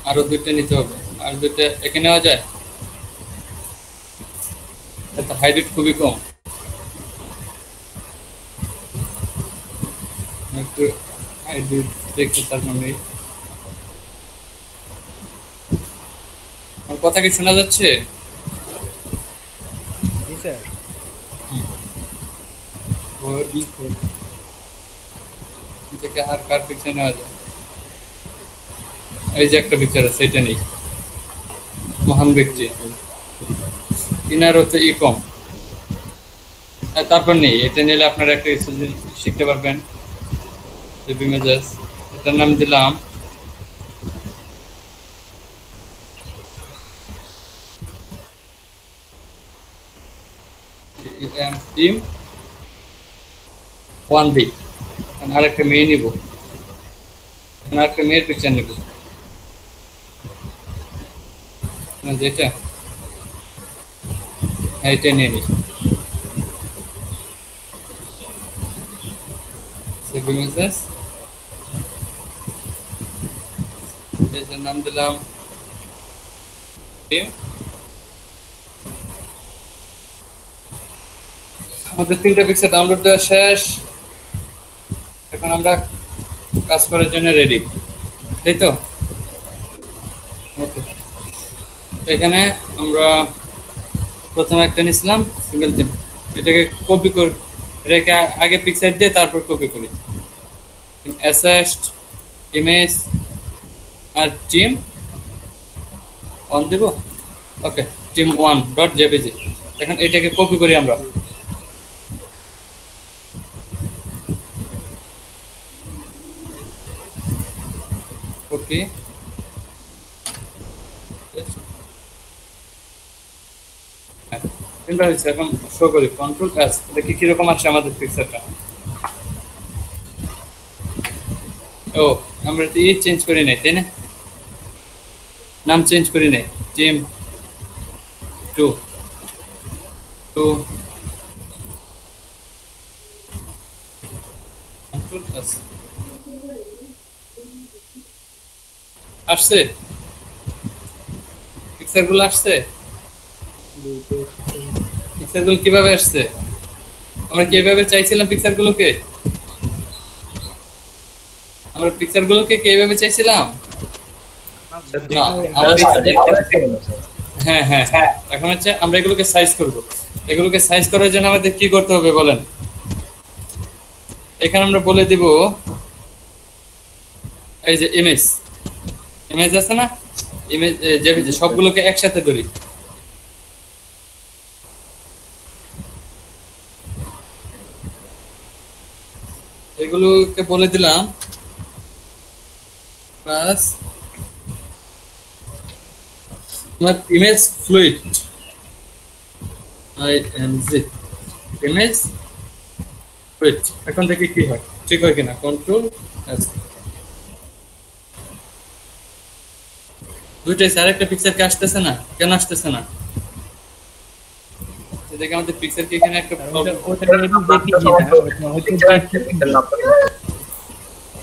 আরো 2টা নিতে হবে, আর 2টা এখানে নেওয়া যায়? এটা হাইট খুবই কম, একটু হাইট দেখতে। তার মানে আমার কথা কি শোনা যাচ্ছে? জি স্যার। থেকে আর কার পিকচার নেওয়া যায়? এই যে একটা পিকচার আছে, এটা নেই। মহান ব্যক্তি, ইনার হচ্ছে ই কম। তারপর নেই, এটা নিলে আপনারা একটা শিখতে পারবেন। ইমেজেস, এটার নাম দিলাম টিম 1B। আরেকটা মেয়ে নিব, আরেকটা মেয়ের পিকচার নিব, যেটা এইটা নিয়ে নিই। সেভ ইমেজেস, এটার নাম দিলাম টিম। আমাদের 3টা পিকচার ডাউনলোড দেওয়া শেষ। এখন আমরা কাজ করার জন্য রেডি, তাই তো? ওকে, এখানে আমরা প্রথমে একটা নিছিলাম সিঙ্গেল টিম, এটাকে কপি করে রেখে আগে পিকচার দিয়ে তারপর কপি করি। অ্যাসেস্ট ইমেজ আর টিম 1 দেব। ওকে, টিম 1.jpg। এখন এটাকে কপি করি আমরা। কপি, তিনটা হয়েছে। এখন শো করি কন্ট্রোল এস, দেখি কিরকম আসছে আমাদের পিকচারটা। ও আমরা তো চেঞ্জ করি নাই, তাই না? নাম চেঞ্জ করি নাই, টিম 2 কন্ট্রোল এস আসছে। পিকচার গুলো আসছে? পিকচার গুলো কিভাবে আসছে? আমরা কিভাবে চাইছিলাম পিকচার গুলোকে? আমরা পিকচার গুলোকে কিভাবে চাইছিলাম? না, হ্যাঁ হ্যাঁ হ্যাঁ, এখন হচ্ছে আমরা এগুলোকে সাইজ করব। এগুলোকে সাইজ করার জন্য আমাদের কি করতে হবে বলেন? এখানে আমরা বলে দিব এই যে ইমেজ, ইমেজ আছে না, ইমেজ জেপিজি, সবগুলোকে একসাথে ধরি। এগুলোকে বলে দিলাম প্লাস তোমার ইমেজ ফ্লুইড, ইমেজ ফ্লুইড। এখন দেখি কি হয়, ঠিক হয় কিনা। কন্ট্রোল এস, দুইটাই স্যার একটা পিকচার কে আসতেছে না, কেন আসতেছে না? দেখে আমাদের পিকচার কি এখানে একটা প্রবলেম।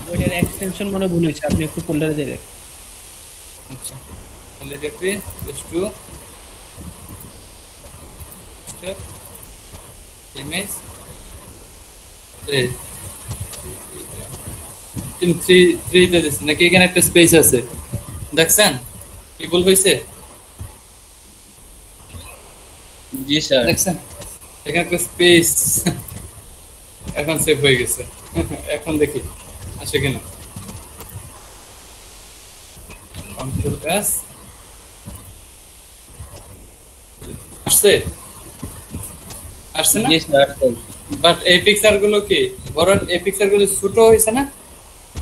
ওইটার এক্সটেনশন মনে ভুল হয়েছে, আপনি একটু ফোল্ডারে দিয়ে দেখেন। আচ্ছা, তাহলে দেখবি একটু ইমেজ তিন থ্রি তে দিচ্ছি নাকি? এখানে একটা স্পেস আছে, দেখছেন কি ভুল হয়েছে? জি স্যার। দেখছেন এখানে একটা স্পেস, এখন সেভ হয়ে গেছে। এখন দেখি আসে কিনা। কন্ট্রোল এস, আসছে? আসছে না? জি স্যার। বাট এই পিকচার গুলো কি বড়? এই পিকচার গুলো ছোট হয়েছে না?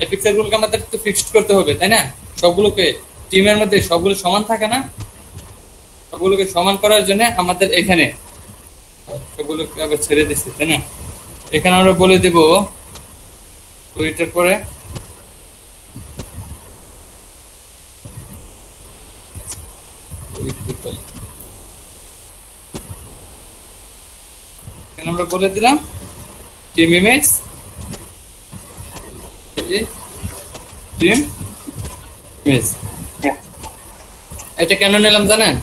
এই পিকচার গুলোকে আমাদের তো ফিক্সড করতে হবে, তাই না? সবগুলোকে টিমের মধ্যে সবগুলো সমান থাকে না? সবগুলোকে সমান করার জন্য আমাদের এখানে সবগুলোকে আবার ছেড়ে দিচ্ছে, তাই না? এখানে আমরা বলে দেব ওইটার পরে এখানে আমরা বলে দিলাম টিম ইমেজ, টিম ইমেজ। এটা কেন নিলাম জানেন?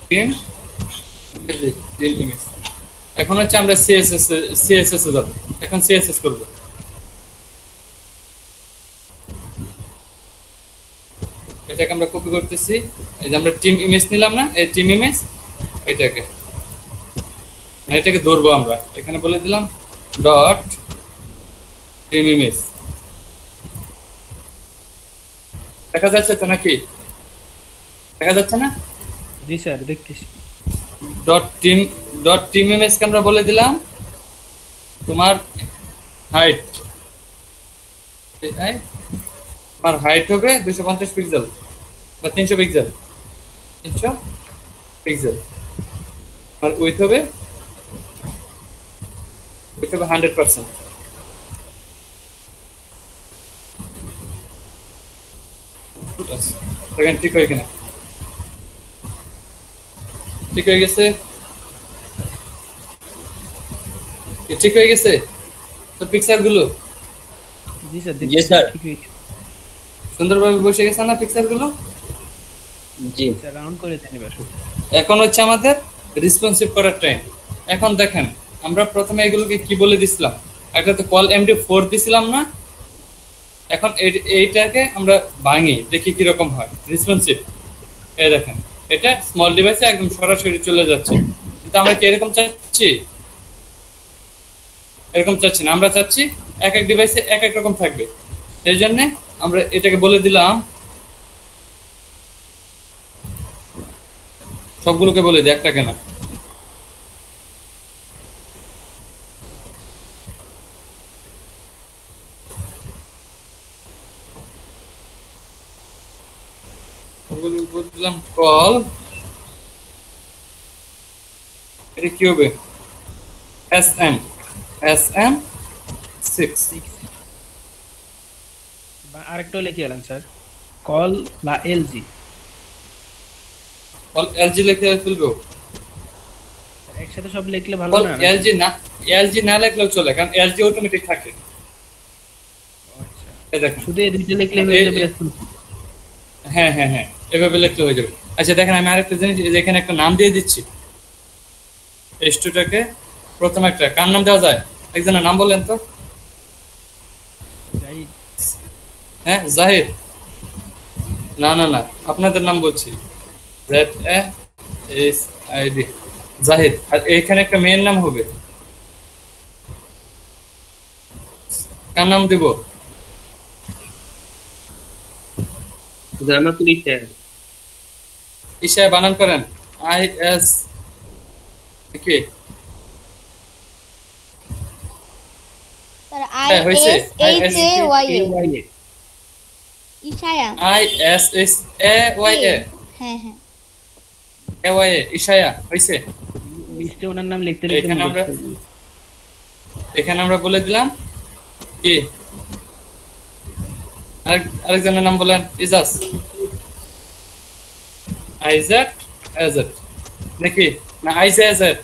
Team image. এখন হচ্ছে আমরা সিএসএস এ যাব। এখন সিএসএস করব। এটাকে আমরা কপি করতেছি। এই যে আমরা টিম ইমেজ নিলাম না, এই টিম ইমেজ, এটাকে ধরবো আমরা। এখানে বলে দিলাম ডট টিম ইমেজ। দেখা যাচ্ছে তো নাকি? দেখা যাচ্ছে না? জি স্যার, দেখতেছি। ডট টিম ইমেজ কে আমরা বলে দিলাম তোমার হাইট। তোমার হাইট হবে 250 পিক্সেল বা 300 পিক্সেল, 300 পিক্সেল। আর উইথ হবে 100%। দেখেন ঠিক হয়ে কিনা? ঠিক হয়ে গেছে? ঠিক হয়ে গেছে তো পিকচার গুলো? জি স্যার, জি স্যার। ঠিক হয়েছে সুন্দরভাবে বসে গেছে না পিকচার গুলো? জি স্যার, রাউন্ড করে দেন এবার। এখন হচ্ছে আমাদের রেসপন্সিভ করার টাইম। এখন দেখেন আমরা প্রথমে এগুলোকে কি বলে দিছিলাম? একটা তো কল MD4 দিছিলাম না? এখন এইটাকে আমরা ভাঙি, দেখি কি রকম হয় রেসপন্সিভ। এই দেখেন এটা স্মল ডিভাইসে একদম সরাসরি চলে যাচ্ছে, কিন্তু আমরা কি এরকম চাচ্ছি? এরকম চাচ্ছি না, আমরা চাচ্ছি এক এক ডিভাইসে এক এক রকম থাকবে। এই জন্য আমরা এটাকে বলে দিলাম, সবগুলোকে বলে দিই, একটা কেনা। বললাম কল, এটা কি হবে? SM6। আরেকটা লিখে এলাম স্যার, কল বা এলজি। কল এলজি লিখে ফেলবো? একসাথে সব লিখলে ভালো কল না? এলজি না, এলজি না লিখলেও চলে, কারণ এলজি অটোমেটিক থাকে। এই দেখেন শুধু এই দুইটা লিখলে হয়ে যাবে। হ্যাঁ হ্যাঁ হ্যাঁ, এভাবে লিখলে হয়ে যাবে। আচ্ছা দেখেন, আমি আরেকটা জিনিস, এই যে এখানে একটা নাম দিয়ে দিচ্ছি, S2টাকে প্রথম একটা কার নাম দেওয়া যায়? একজনের নাম বলেন তো। জাহিদ। হ্যাঁ জাহিদ, না না না, আপনাদের নাম বলছি, ZAHID, জাহিদ। আর এইখানে একটা মেয়ের নাম হবে, কার নাম দিব? জান্নাতুল ইশা। ঈশা বানান করেন, IS কি? স্যার হ্যাঁ, হয়েছে। ISHAYA ইশায়া। ISHAYA, হ্যাঁ হ্যাঁ AYA, ঈশায়া হয়েছে। লিস্টে ওনার নাম লিখতে এখানে আমরা বলে দিলাম কি, আরেকজনের নাম বলেন, ইজাজ, আইজেড এজেড নাকি না আইজেড?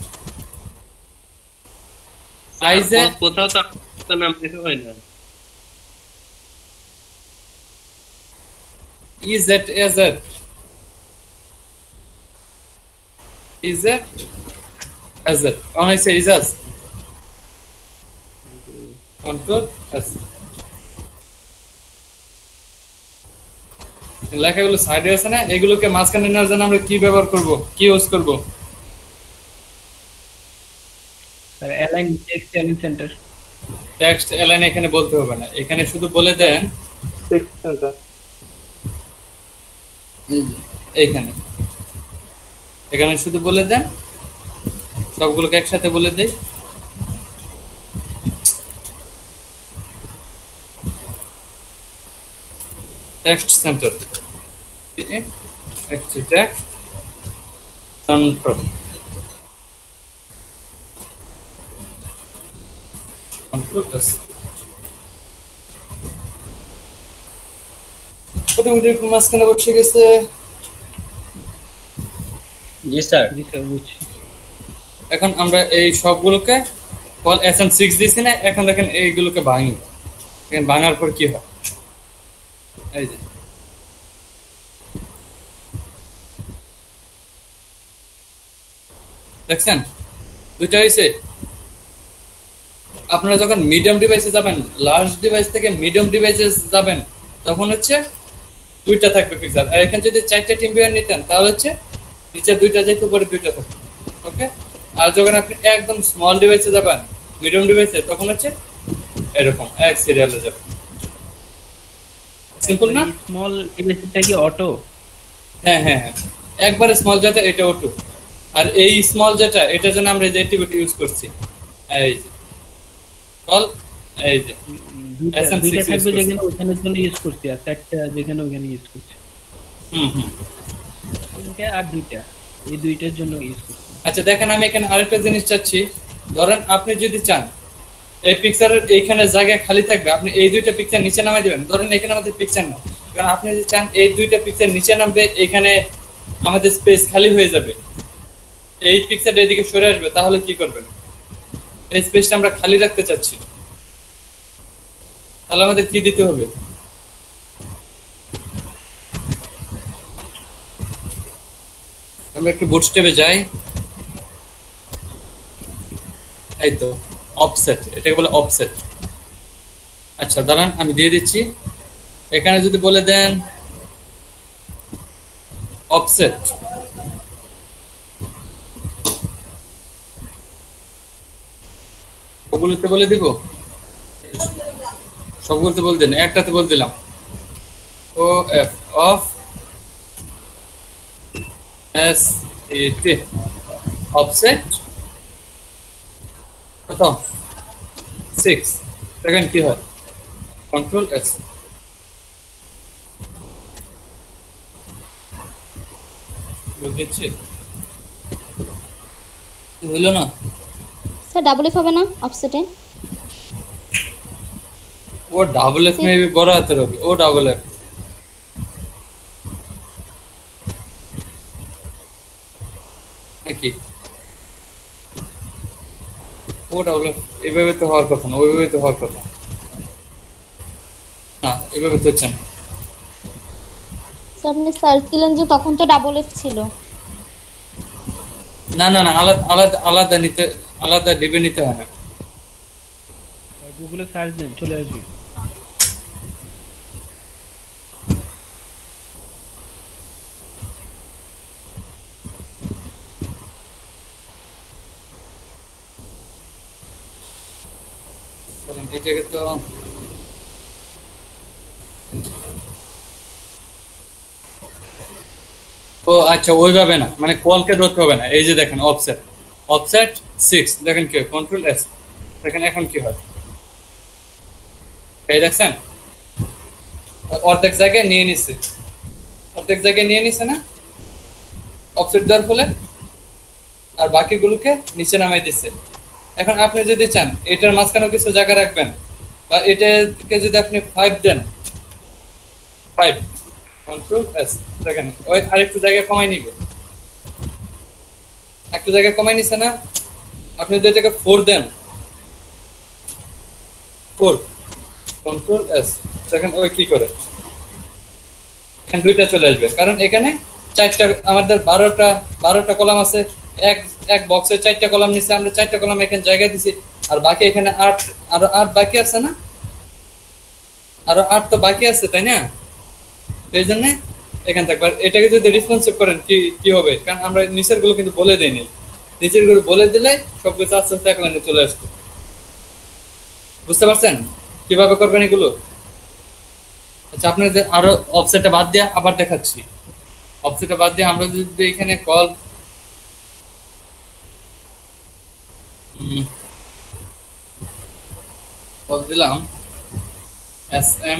আইজেড কোথাও তো আপনার নাম লেখা হয় না। ইজেড এজেড, ইজেড এজেড অনেক ইজাজ, কন্ট্রোল এস। লেখাগুলো সাইডে আছে না, এগুলোকে মাঝখানে নেওয়ার জন্য আমরা কি ব্যবহার করব, কি ইউজ করব? Sir align text align centre. Text align এখানে বলতে হবে না, এখানে শুধু বলে দেন এইখানে, এখানে শুধু বলে দেন, সবগুলোকে একসাথে বলে দেই। Text centre, text control, control S. মোটামুটি মাঝখানে বসে গেছে। জি স্যার। জি স্যার বুঝছি। এখন আমরা এই সবগুলোকে কল SM6 দিছি না, এখন দেখেন এইগুলোকে ভাঙি, এখন ভাঙার পর কি হয়, এই যে দেখছেন দুইটা হয়েছে। আপনারা যখন মিডিয়াম ডিভাইসে যাবেন, লার্জ ডিভাইস থেকে মিডিয়াম ডিভাইসে যাবেন, তখন হচ্ছে দুইটা থাকবে পিক্সেল। আর এখানে যদি 4টা টিমবিয়ার নিতেন তাহলে হচ্ছে নিচে দুইটা যেত, উপরে দুইটা থাকবে। ওকে, আর যখন আপনি একদম স্মল ডিভাইসে যাবেন, মিডিয়াম ডিভাইসে, তখন হচ্ছে এরকম এক সিরিয়ালে যাবে। সিম্পল না? স্মল ডিভাইসটা কি অটো? হ্যাঁ হ্যাঁ হ্যাঁ, একবারে স্মল যেটা এটা অটো, আর এই স্মল যেটা এটার জন্য আমরা যে অ্যাক্টিভিটি ইউজ করছি, এই যে কল, এই যে দুইটা থাকবে যেখানে ওখানের জন্য ইউজ করছি, আর চারটা যেখানে ওখানে ইউজ করছি। হুম হুম। তিনটা আর দুইটা, এই দুইটার জন্য ইউজ করছি। আচ্ছা দেখেন, আমি এখানে আরেকটা জিনিস চাচ্ছি। ধরেন আপনি যদি চান এই পিকচারের এইখানে জায়গা খালি থাকবে, আপনি এই দুইটা পিকচার নিচে নামাই দিবেন। ধরেন এখানে আমাদের পিকচার না, কারণ আপনি যদি চান এই দুইটা পিকচার নিচে নামবে, এখানে আমাদের স্পেস খালি হয়ে যাবে, এই পিকচারটা এদিকে সরে আসবে, তাহলে কি করবেন? এই স্পেসটা আমরা খালি রাখতে চাচ্ছি, তাহলে আমাদের কি দিতে হবে? আমরা একটু বুটস্ট্র্যাপে যাই, এই তো অফসেট, এটাকে বলে অফসেট। আচ্ছা দাঁড়ান, আমি দিয়ে দিচ্ছি। এখানে যদি বলে দেন অফসেট, ওগুলোতে বলে দিব, সবগুলোতে বলে দেন, একটাতে বলে দিলাম OF, অফ SET, অফসেট কত 6। দেখেন কি হয়, কন্ট্রোল S। বুঝছি, হইল না স্যার ডাবল এফ হবে না অফসেটে? ও ডাবল এফ মেবি বড় হাতের হবে, ও ডাবল এফ নাকি? ও ডাবল এফ এভাবে তো হওয়ার কথা না, ওইভাবে তো হওয়ার কথা না, এভাবে তো হচ্ছে না। তো আপনি সার্চ দিলেন যে তখন তো ডাবল এফ ছিল। না না না, আলাদা আলাদা আলাদা নিতে, আলাদা ডিবে নিতে হয় না। গুগলে সার্চ দেন চলে আসবে। এটাকে তো ও আচ্ছা, ওইভাবে না, মানে কলকে ধরতে হবে না। এই যে দেখেন অফসেট, অফসেট 6 দেখেন কি কন্ট্রোল এস, দেখেন এখন কি হয়, এই দেখছেন অর্ধেক জায়গায় নিয়ে নিচ্ছে, অর্ধেক জায়গায় নিয়ে নিচ্ছে না অফসেট দেওয়ার ফলে, আর বাকিগুলোকে নিচে নামাই দিচ্ছে। এখন আপনি যদি চান এটার মাঝখানে কিছু জায়গা রাখবেন, বা এটাকে যদি আপনি 5 দেন, 5 কন্ট্রোল এস, দেখেন ওই আরেকটু জায়গা কমাই নিবে, একটু জায়গা কমাই নিছে না। আপনি যদি এটাকে 4 দেন, 4 কন্ট্রোল এস, দেখেন ওই কি করে, এখানে দুইটা চলে আসবে, কারণ এখানে 4টা আমাদের 12টা কলাম আছে, এক বক্সে 4টা কলাম নিচে, আমরা 4টা কলাম এখানে জায়গা দিছি, আর বাকি এখানে 8, আরো 8 বাকি আছে না, আরো 8 তো বাকি আছে, তাই না? এই জন্য এখানে থাকবে। এটাকে যদি রেসপন্সিভ করেন কি হবে, কারণ আমরা নিচের গুলো কিন্তু বলে দেইনি, নিচের গুলো বলে দিলে সবকিছু আস্তে আস্তে এক লাইনে চলে আসবে। বুঝতে পারছেন কিভাবে করবেন এগুলো? আচ্ছা, আপনাদের আরো অফসেটটা বাদ দিয়ে আবার দেখাচ্ছি। অফসেটটা বাদ দিয়ে আমরা যদি এখানে কল দিলাম SM,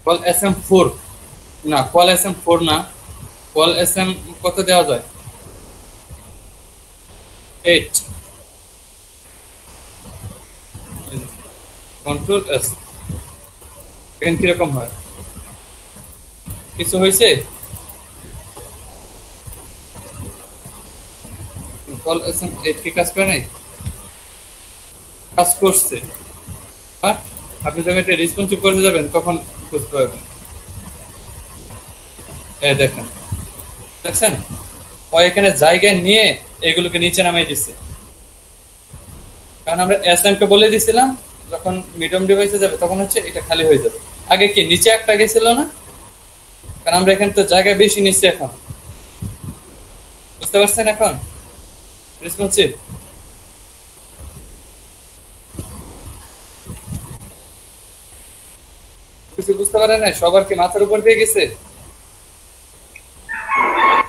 কল SM4 না, কল SM4 না, কল SM কত দেওয়া যায়, 8 কন্ট্রোল এস, এখানে কিরকম হয়, কিছু হয়েছে? কল SM8 কি কাজ করে নাই? কাজ করছে, আর আপনি যখন এটা রেসপন্সিভ করতে যাবেন তখন বুঝতে পারবেন। এই দেখেন, দেখছেন ও এখানে জায়গায় নিয়ে এগুলোকে নিচে নামিয়ে দিচ্ছে, কারণ আমরা SM কে বলে দিছিলাম যখন মিডিয়াম ডিভাইসে যাবে তখন হচ্ছে এটা খালি হয়ে যাবে। আগে কি নিচে একটা গেছিল না, কারণ আমরা এখানে তো জায়গা বেশি নিচ্ছি এখন। বুঝতে পারছেন এখন রেসপন্সিভ? কিছু বুঝতে পারে না, সবার কি মাথার উপর দিয়ে গেছে?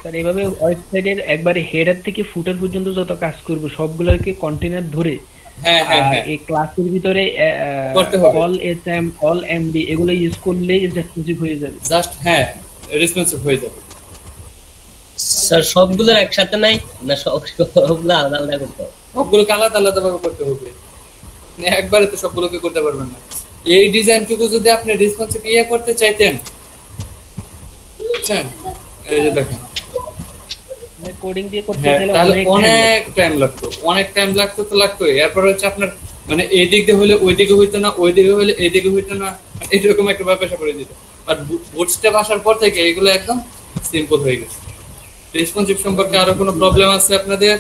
স্যার এইভাবে ওয়েবসাইটের একবারে হেডার থেকে ফুটার পর্যন্ত যত কাজ করব সবগুলোকে কন্টেইনার ধরে হ্যাঁ হ্যাঁ হ্যাঁ এই ক্লাসের ভিতরে করতে হবে। অল এসএম অল এমডি এগুলো ইউজ করলেই রেসপন্সিভ হয়ে যাবে। জাস্ট হ্যাঁ রেসপন্সিভ হয়ে যাবে। স্যার সবগুলো একসাথে নাই না, সবগুলো আলাদা আলাদা করতে হবে? সবগুলোকে আলাদা আলাদা ভাবে করতে হবে, একবারে তো সবগুলোকে করতে পারবেন না। এই ডিজাইনটুকু যদি আপনি রেসপন্সিভ করতে চাইতেন, বুঝছেন, এই যে দেখেন কোডিং দিয়ে করতে হ্যাঁ, গেলে তাহলে অনেক অনেক টাইম লাগতো তো লাগতোই। এরপর হচ্ছে আপনার মানে এই দিক দিয়ে হলে ওই দিকে হইতো না, ওই দিকে হলে এই দিকে হইতো না, এরকম একটা ব্যাপার করে দিত। আর বুটস্ট্র্যাপ আসার পর থেকে এগুলো একদম সিম্পল হয়ে গেছে। রেসপন্সিভ সম্পর্কে আরো কোনো প্রবলেম আছে আপনাদের?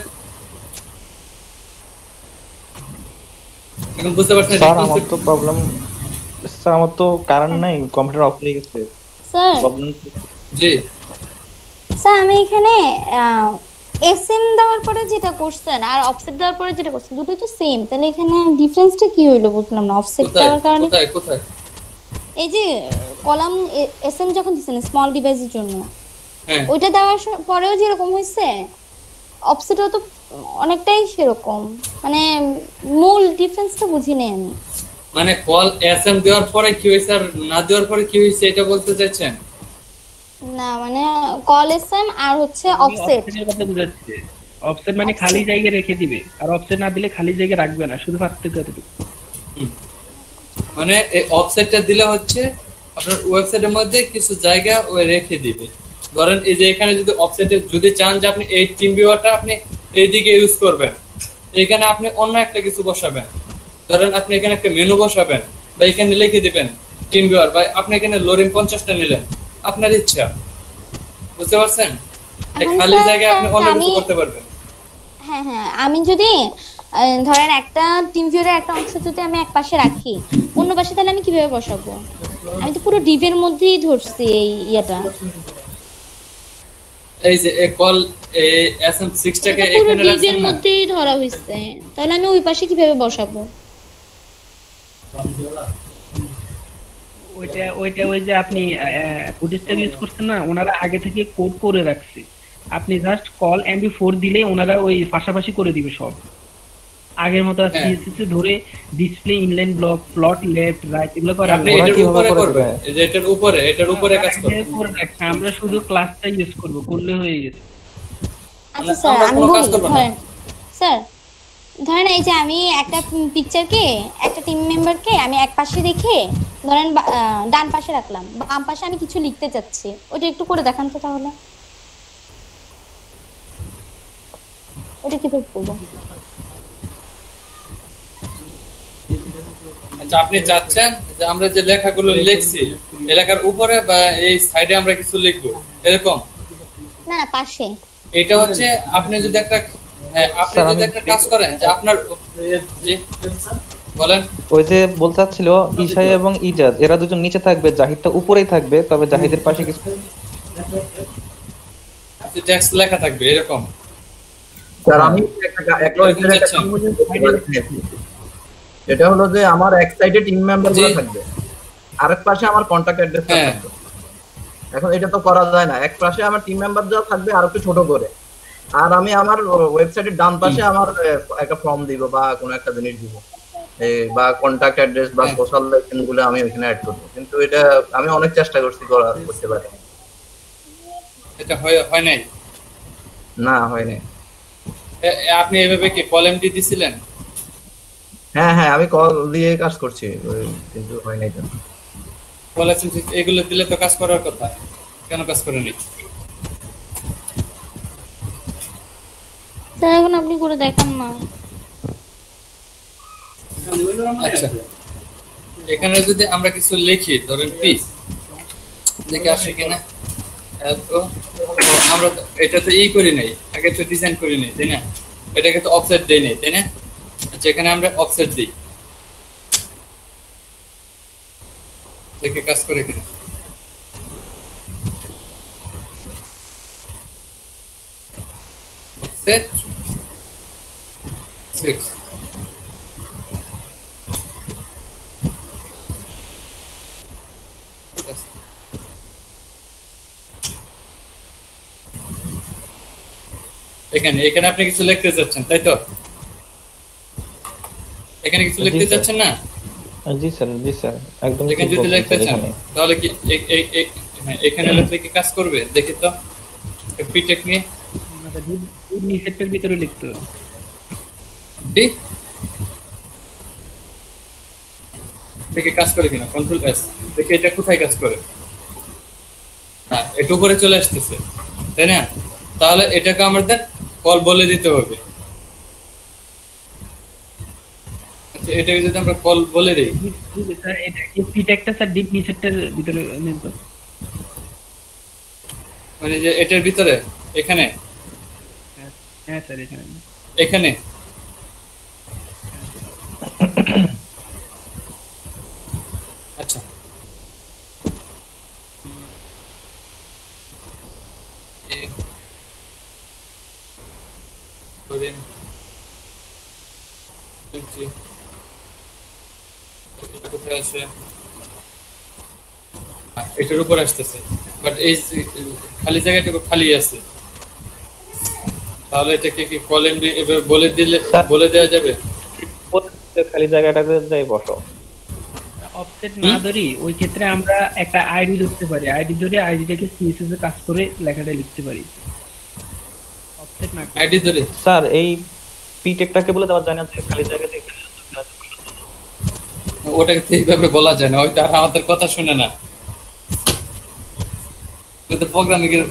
এখন বুঝতে পারছেন? স্যার আমার তো প্রবলেম, স্যার আমার তো কারেন্ট নাই, কম্পিউটার অফ হয়ে গেছে। স্যার প্রবলেম জি স্যার আমি এখানে এসএম দেওয়ার পরে যেটা করছেন আর অফসেট দেওয়ার পরে যেটা করছেন দুটো তো সেম, তাহলে এখানে ডিফারেন্সটা কি হইলো বুঝলাম না। অফসেট দেওয়ার কারণে কোথায় এই যে কলাম এসএম যখন দিছেন স্মল ডিভাইসের জন্য, হ্যাঁ ওইটা দেওয়ার পরেও যেরকম হয়েছে অফসেটও তো অনেকটাই সেরকম, মানে মূল ডিফারেন্সটা বুঝি নাই আমি। মানে কল এসএম দেওয়ার পরে কি হইছে আর না দেওয়ার পরে কি হইছে এটা বলতে চাইছেন? না মানে কল এসএম আর হচ্ছে অফসেট। অফসেটের কথা বুঝাচ্ছে, অফসেট মানে খালি জায়গা রেখে দিবে, আর অফসেট না দিলে খালি জায়গা রাখবে না, শুধু পার্থক্য এতটুকু। মানে এই অফসেটটা দিলে হচ্ছে আপনার ওয়েবসাইটের মধ্যে কিছু জায়গা ওই রেখে দিবে। ধরেন এই যে এখানে যদি অফসেটে যদি চান যে আপনি এই টিম ভিউয়ারটা আপনি এইদিকে ইউজ করবেন, এখানে আপনি অন্য একটা কিছু বসাবেন। ধরেন আপনি এখানে একটা মেনু বসাবেন বা এখানে লিখে দিবেন টিম ভিউয়ার, বা আপনি এখানে লোরিং 50টা নিলেন, আপনার ইচ্ছা, বুঝতে পারছেন? এই এখন খালি স্যার, জায়গায় আপনি অন্য কিছু আমি- করতে পারবেন। হ্যাঁ হ্যাঁ, আমি যদি ধরেন একটা টিম ভিউয়ের একটা অংশ যদি আমি এক পাশে রাখি, অন্য পাশে তাহলে আমি কিভাবে বসাবো? আমি তো পুরো ডিভের মধ্যেই ধরছি এই ইয়েটা, এই যে কল SM6 টাকে এটা পুরো এখানে ডিভের রাখছেন না, মধ্যেই ধরা হইছে, তাহলে আমি ওই পাশে কিভাবে বসাবো? ওইটা ওইটা ওই যে আপনি ফুটেজটা ইউজ করছেন না, ওনারা আগে থেকে কোড করে রাখছে, আপনি জাস্ট কল MD4 দিলে ওনারা ওই পাশাপাশি করে দিবে সব। আগের মতো হ্যাঁ। CSS ধরে display, inline block, plot, left, right এগুলো করে আপনি ওরা এটার কিভাবে উপরে করে করবেন, দেবে? এই যে এটার উপরে কাজ করবেন। আমরা শুধু ক্লাসটা ইউজ করব, করলে হয়ে গেছে। আচ্ছা স্যার, আমরা আমি কোনো বলি, কাজ করবো না। ধরেন স্যার, ধরেন এই যে আমি একটা পিকচারকে, একটা টিম মেম্বারকে আমি এক পাশে রেখে ধরেন ডান পাশে রাখলাম, বাম পাশে আমি কিছু লিখতে চাচ্ছি, ওটা একটু করে দেখান তো তাহলে, ওটা কিভাবে করবো? আচ্ছা, আপনি চাচ্ছেন যে আমরা যে লেখাগুলো লিখছি এই লেখার উপরে বা এই সাইডে আমরা কিছু লিখবো, এরকম? না না, পাশে। এটা হচ্ছে আপনি যদি একটা আপনি যদি একটা কাজ করেন যে আপনার জি, বলেন। ওই যে বলতে চাচ্ছিল ঈশাই এবং ইজাজ এরা দুজন নিচে থাকবে, জাহিদটা উপরেই থাকবে, তবে জাহিদের পাশে কিছু টেক্সট লেখা থাকবে এরকম। স্যার আমি একটা ওয়েবসাইটে একটা কাজ করছি। এটা হলো যে আমার এক সাইডে টিম মেম্বার গুলো জি। থাকবে, আরেক পাশে আমার কন্টাক্ট অ্যাড্রেস হ্যাঁ। থাকবে। এখন এটা তো করা যায় না, এক পাশে আমার টিম মেম্বার যা থাকবে আর একটু ছোট করে, আর আমি আমার ওয়েবসাইটের ডান পাশে আমার একটা ফর্ম দিব বা কোনো একটা জিনিস দিব, বা কন্টাক্ট অ্যাড্রেস বা হ্যাঁ। সোশ্যাল লাইন গুলো আমি ওখানে অ্যাড করব, কিন্তু এটা আমি অনেক চেষ্টা করছি করতে পারি এটা হয় নাই। না, হয়নি। আপনি এভাবে কি কল এমডি দিছিলেন? হ্যাঁ হ্যাঁ, আমি কল দিয়ে কাজ করছি, কিন্তু হয় নাই তো। বলেছেন এগুলো দিলে তো কাজ করার কথা, কেন কাজ করেনি? স্যার এখন আপনি করে দেখান না। আচ্ছা, এখানে যদি আমরা কিছু লিখি, ধরেন প্লিজ দেখে আসে কিনা, তো আমরা তো এটা তো করি নাই, আগে তো ডিজাইন করি নাই, তাই না? এটাকে তো অফসেট দেই নাই, তাই না? আচ্ছা, এখানে আমরা অফসেট দিই, দেখে কাজ করে কিনা। অফসেট 6 এখানে এখানে আপনি কিছু লিখতে চাচ্ছেন, তাই তো? এখানে কিছু লিখতে জি, স্যার। চাচ্ছেন না? জি স্যার, জি স্যার, একদম এখানে ঠিক যদি বলছেন লিখতে স্যার। চান এখানে তাহলে কি হ্যাঁ, এখানে লিখলে কি কাজ করবে? দেখি তো পিটেক নিয়ে সেটের ভিতরে লিখতে হবে। ঠিক দেখে কাজ করে কিনা, কন্ট্রোল এস, দেখে এটা কোথায় কাজ করে। হ্যাঁ, একটু করে চলে আসতেছে, তাই না? তাহলে এটাকে আমাদের কল বলে দিতে হবে। আচ্ছা, এটাকে যদি আমরা কল বলে দিই, স্যার এটা কি পিটেকটা স্যার ডিপ সেটের ভিতরে নেন তো? মানে যে এটার ভিতরে এখানে হ্যাঁ স্যার, এখানে এখানে আচ্ছা, কোথায় আছে? এটার উপর আসতেছে, বাট এই খালি জায়গাটুকু খালি আছে, তাহলে এটাকে কি কল এমডি এভাবে বলে দিলে বলে দেওয়া যাবে? খালি জায়গাটাতে যাই বসো। অফসেট না ধরি, ওই ক্ষেত্রে আমরা একটা আইডি লিখতে পারি, আইডি ধরে আইডিটাকে সিএসএস এ কাজ করে লেখাটা লিখতে পারি। অফসেট না আইডি ধরে স্যার এই পিটেকটাকে বলে দেওয়া যায় না যে খালি জায়গাতে ওটাকে তো এইভাবে বলা যায় না, ওইটা আমাদের কথা শুনে না, কিন্তু প্রোগ্রামিং এর।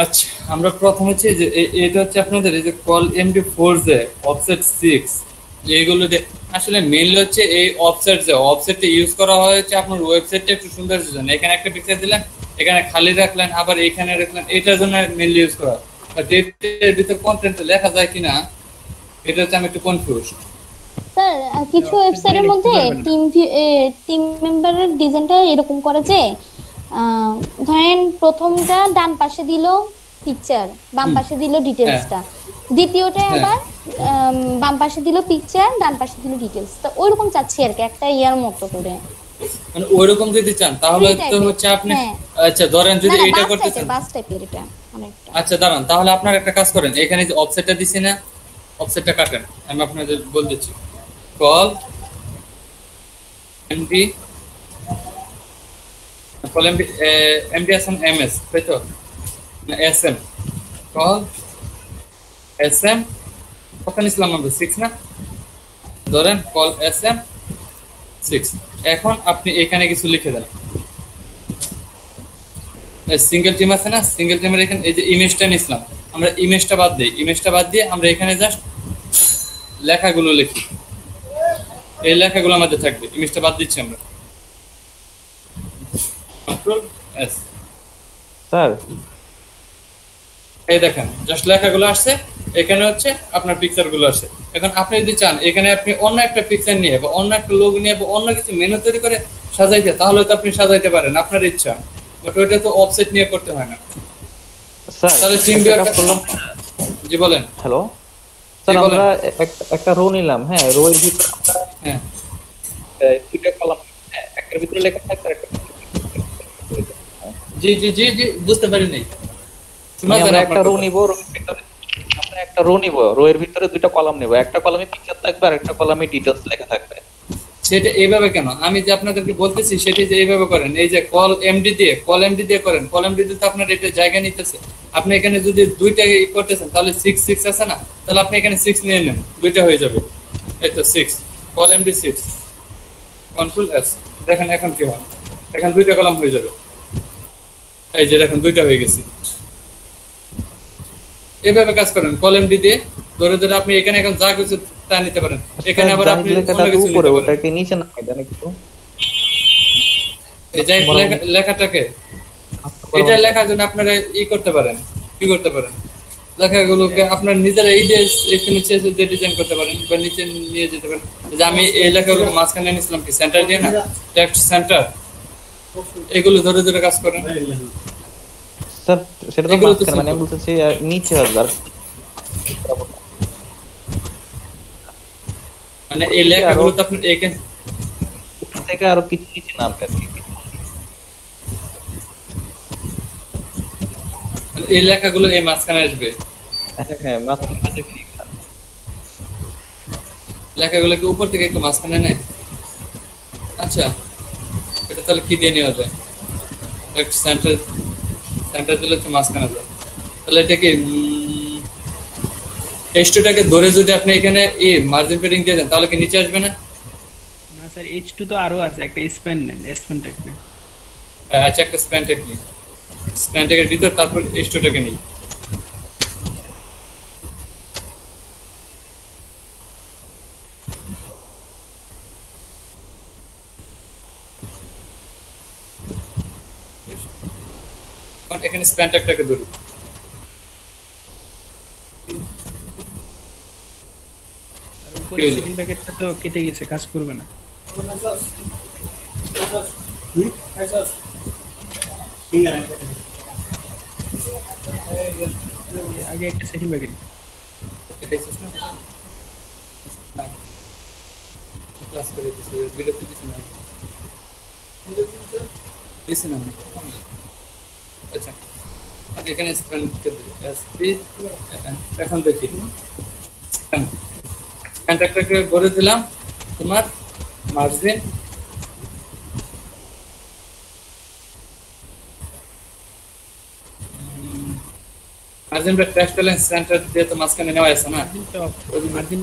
আচ্ছা, আমরা প্রথম হচ্ছে যে এটা হচ্ছে আপনাদের এই যে কল MD4 যে অফসেট 6, এইগুলো দিয়ে আসলে মেইনলি হচ্ছে এই অফসেট, যে অফসেটটা ইউজ করা হয়েছে আপনার ওয়েবসাইটটা একটু সৌন্দর্যের জন্য। এখানে একটা পিকচার দিলেন, এখানে খালি রাখলেন, আবার এখানে রাখলেন, এটার জন্য মেইনলি ইউজ করা। বাট এর ভিতর কন্টেন্ট লেখা যায় কিনা এটা হচ্ছে আমি একটু কনফিউজ। স্যার কিছু ওয়েবসাইটের মধ্যে টিম মেম্বারের ডিজাইনটা এরকম করে যে ধরেন প্রথমটা ডান পাশে দিল পিকচার, বাম পাশে দিল ডিটেইলসটা, দ্বিতীয়টা আবার বাম পাশে দিল পিকচার, ডান পাশে দিল ডিটেইলস। তো ওইরকম চাচ্ছি আর কি, একটা ইয়ার মতো করে। মানে ওইরকম যদি চান তাহলে তো হচ্ছে আপনি আচ্ছা ধরেন যদি এটা করতে চান বাস টাইপের এটা অনেকটা। আচ্ছা দাঁড়ান, তাহলে আপনারা একটা কাজ করেন, এখানে যে অফসেটটা দিছি না, অফসেটটা কাটেন। আমি আপনাদের বল দিচ্ছি, কল এমডি এমএস, তাই তো? না এসএম, কল এসএম কত নিছিলাম আমরা 6 না, ধরেন কল এসএম 6। এখন আপনি এখানে কিছু লিখে দেন, সিঙ্গেল টিম আছে না, সিঙ্গেল টিমের এখানে এই যে ইমেজটা নিছিলাম, আমরা ইমেজটা বাদ দিই, ইমেজটা বাদ দিয়ে আমরা এখানে জাস্ট লেখাগুলো লিখি। এই লেখাগুলো আমাদের থাকবে, ইমেজটা বাদ দিচ্ছি আমরা। কন্ট্রোল এস, স্যার এই দেখেন জাস্ট লেখাগুলো আসছে, এখানে হচ্ছে আপনার পিকচারগুলো আসছে। এখন আপনি যদি চান এখানে আপনি অন্য একটা পিকচার নিয়ে বা অন্য একটা লোগো নিয়ে বা অন্য কিছু মেনু তৈরি করে সাজাইতে, তাহলে তো আপনি সাজাইতে পারেন, আপনার ইচ্ছা। বাট ওইটা তো অফসেট নিয়ে করতে হয় না। স্যার তাহলে টিম বিয়ার করলাম। জি বলেন। হ্যালো স্যার, আমরা একটা রো নিলাম, হ্যাঁ রো এর ভিতরে আমরা হ্যাঁ দুইটা কলাম, হ্যাঁ একটার ভিতরে লেখা থাকবে আর একটা। জি জি জি জি বুঝতে পারি নাই। আমরা একটা রো নিব, রো এর ভিতরে আমরা একটা রো নিব, রো এর ভিতরে দুইটা কলাম নিব, একটা কলামে পিকচার থাকবে আর একটা কলামে ডিটেইলস লেখা থাকবে। সেটা এইভাবে কেন? আমি যে আপনাদেরকে বলতেছি সেটা যে এইভাবে করেন, এই যে কল এমডি দিয়ে করেন। কল এমডি দিয়ে তো আপনার এটা জায়গা নিতেছে। আপনি এখানে যদি দুইটা করতেছেন তাহলে 6 6 আছে না, তাহলে আপনি এখানে 6 নিয়ে নেন, দুইটা হয়ে যাবে। এই তো 6, কল এমডি 6, কন্ট্রোল এস। দেখেন এখন কি হয়, এখন দুইটা কলাম হয়ে যাবে। এই যে দেখেন দুইটা হয়ে গেছে। এইভাবে কাজ করেন, কল এমডি দিয়ে ধরে ধরে আপনি এখানে এখন যা কিছু তা নিতে পারেন। এখানে আবার আপনি অন্য কিছু উপরে ওটাকে নিচে না দেন একটু, এই যে লেখাটাকে এটা লেখার জন্য আপনারা করতে পারেন, কি করতে পারেন, লেখাগুলোকে আপনার নিজেরা এই যে এখানে নিচে ডিজাইন করতে পারেন বা নিচে নিয়ে যেতে পারেন। যে আমি এই লেখাগুলো মাঝখানে নিয়েছিলাম কি সেন্টার দিয়ে না, টেক্সট সেন্টার, এগুলো ধরে ধরে কাজ করেন। স্যার সেটা তো মাঝখানে, মানে আমি বলতেছি নিচে আর মানে এই লেখাগুলো তো আপনি এখানে থেকে আরো কিছু নিচে নামবে, এই লেখাগুলো এই মাঝখানে আসবে। হ্যাঁ মাঝখানে লেখাগুলোকে উপর থেকে একটু মাঝখানে নেয়। আচ্ছা এটা তাহলে কি দিয়ে নেওয়া যায়? একটা সেন্টার দিলে তো মাঝখানে যায়। তাহলে এটা কি H2টাকে ধরে যদি আপনি এখানে মার্জিন পেডিং দিয়ে দেন তাহলে কি নিচে আসবে না? না স্যার, H2 তো আরো আছে, একটা স্প্যান নেন, স্প্যান টেকনিক। আচ্ছা একটা স্প্যান টেকনিক, স্প্যান টেকের ভিতর তারপর H2টাকে নিই। এখানে স্প্যান টেকটাকে ধরি, উপরে সেটিং প্যাকেটটা তো কেটে গেছে, কাজ করবে না। আগে একটা সেটিং প্যাকেট ক্লাস করে দিছি, বিরক্তি দিছি না দিছি না। আচ্ছা এখানে স্প্যান এসপি, এখন দেখি কন্ট্রাক্টরকে করে দিলাম তোমার মার্জিন মার্জিন বা টেক্সট সেন্টার দিয়ে তো মাঝখানে নেওয়া আছে না, মার্জিন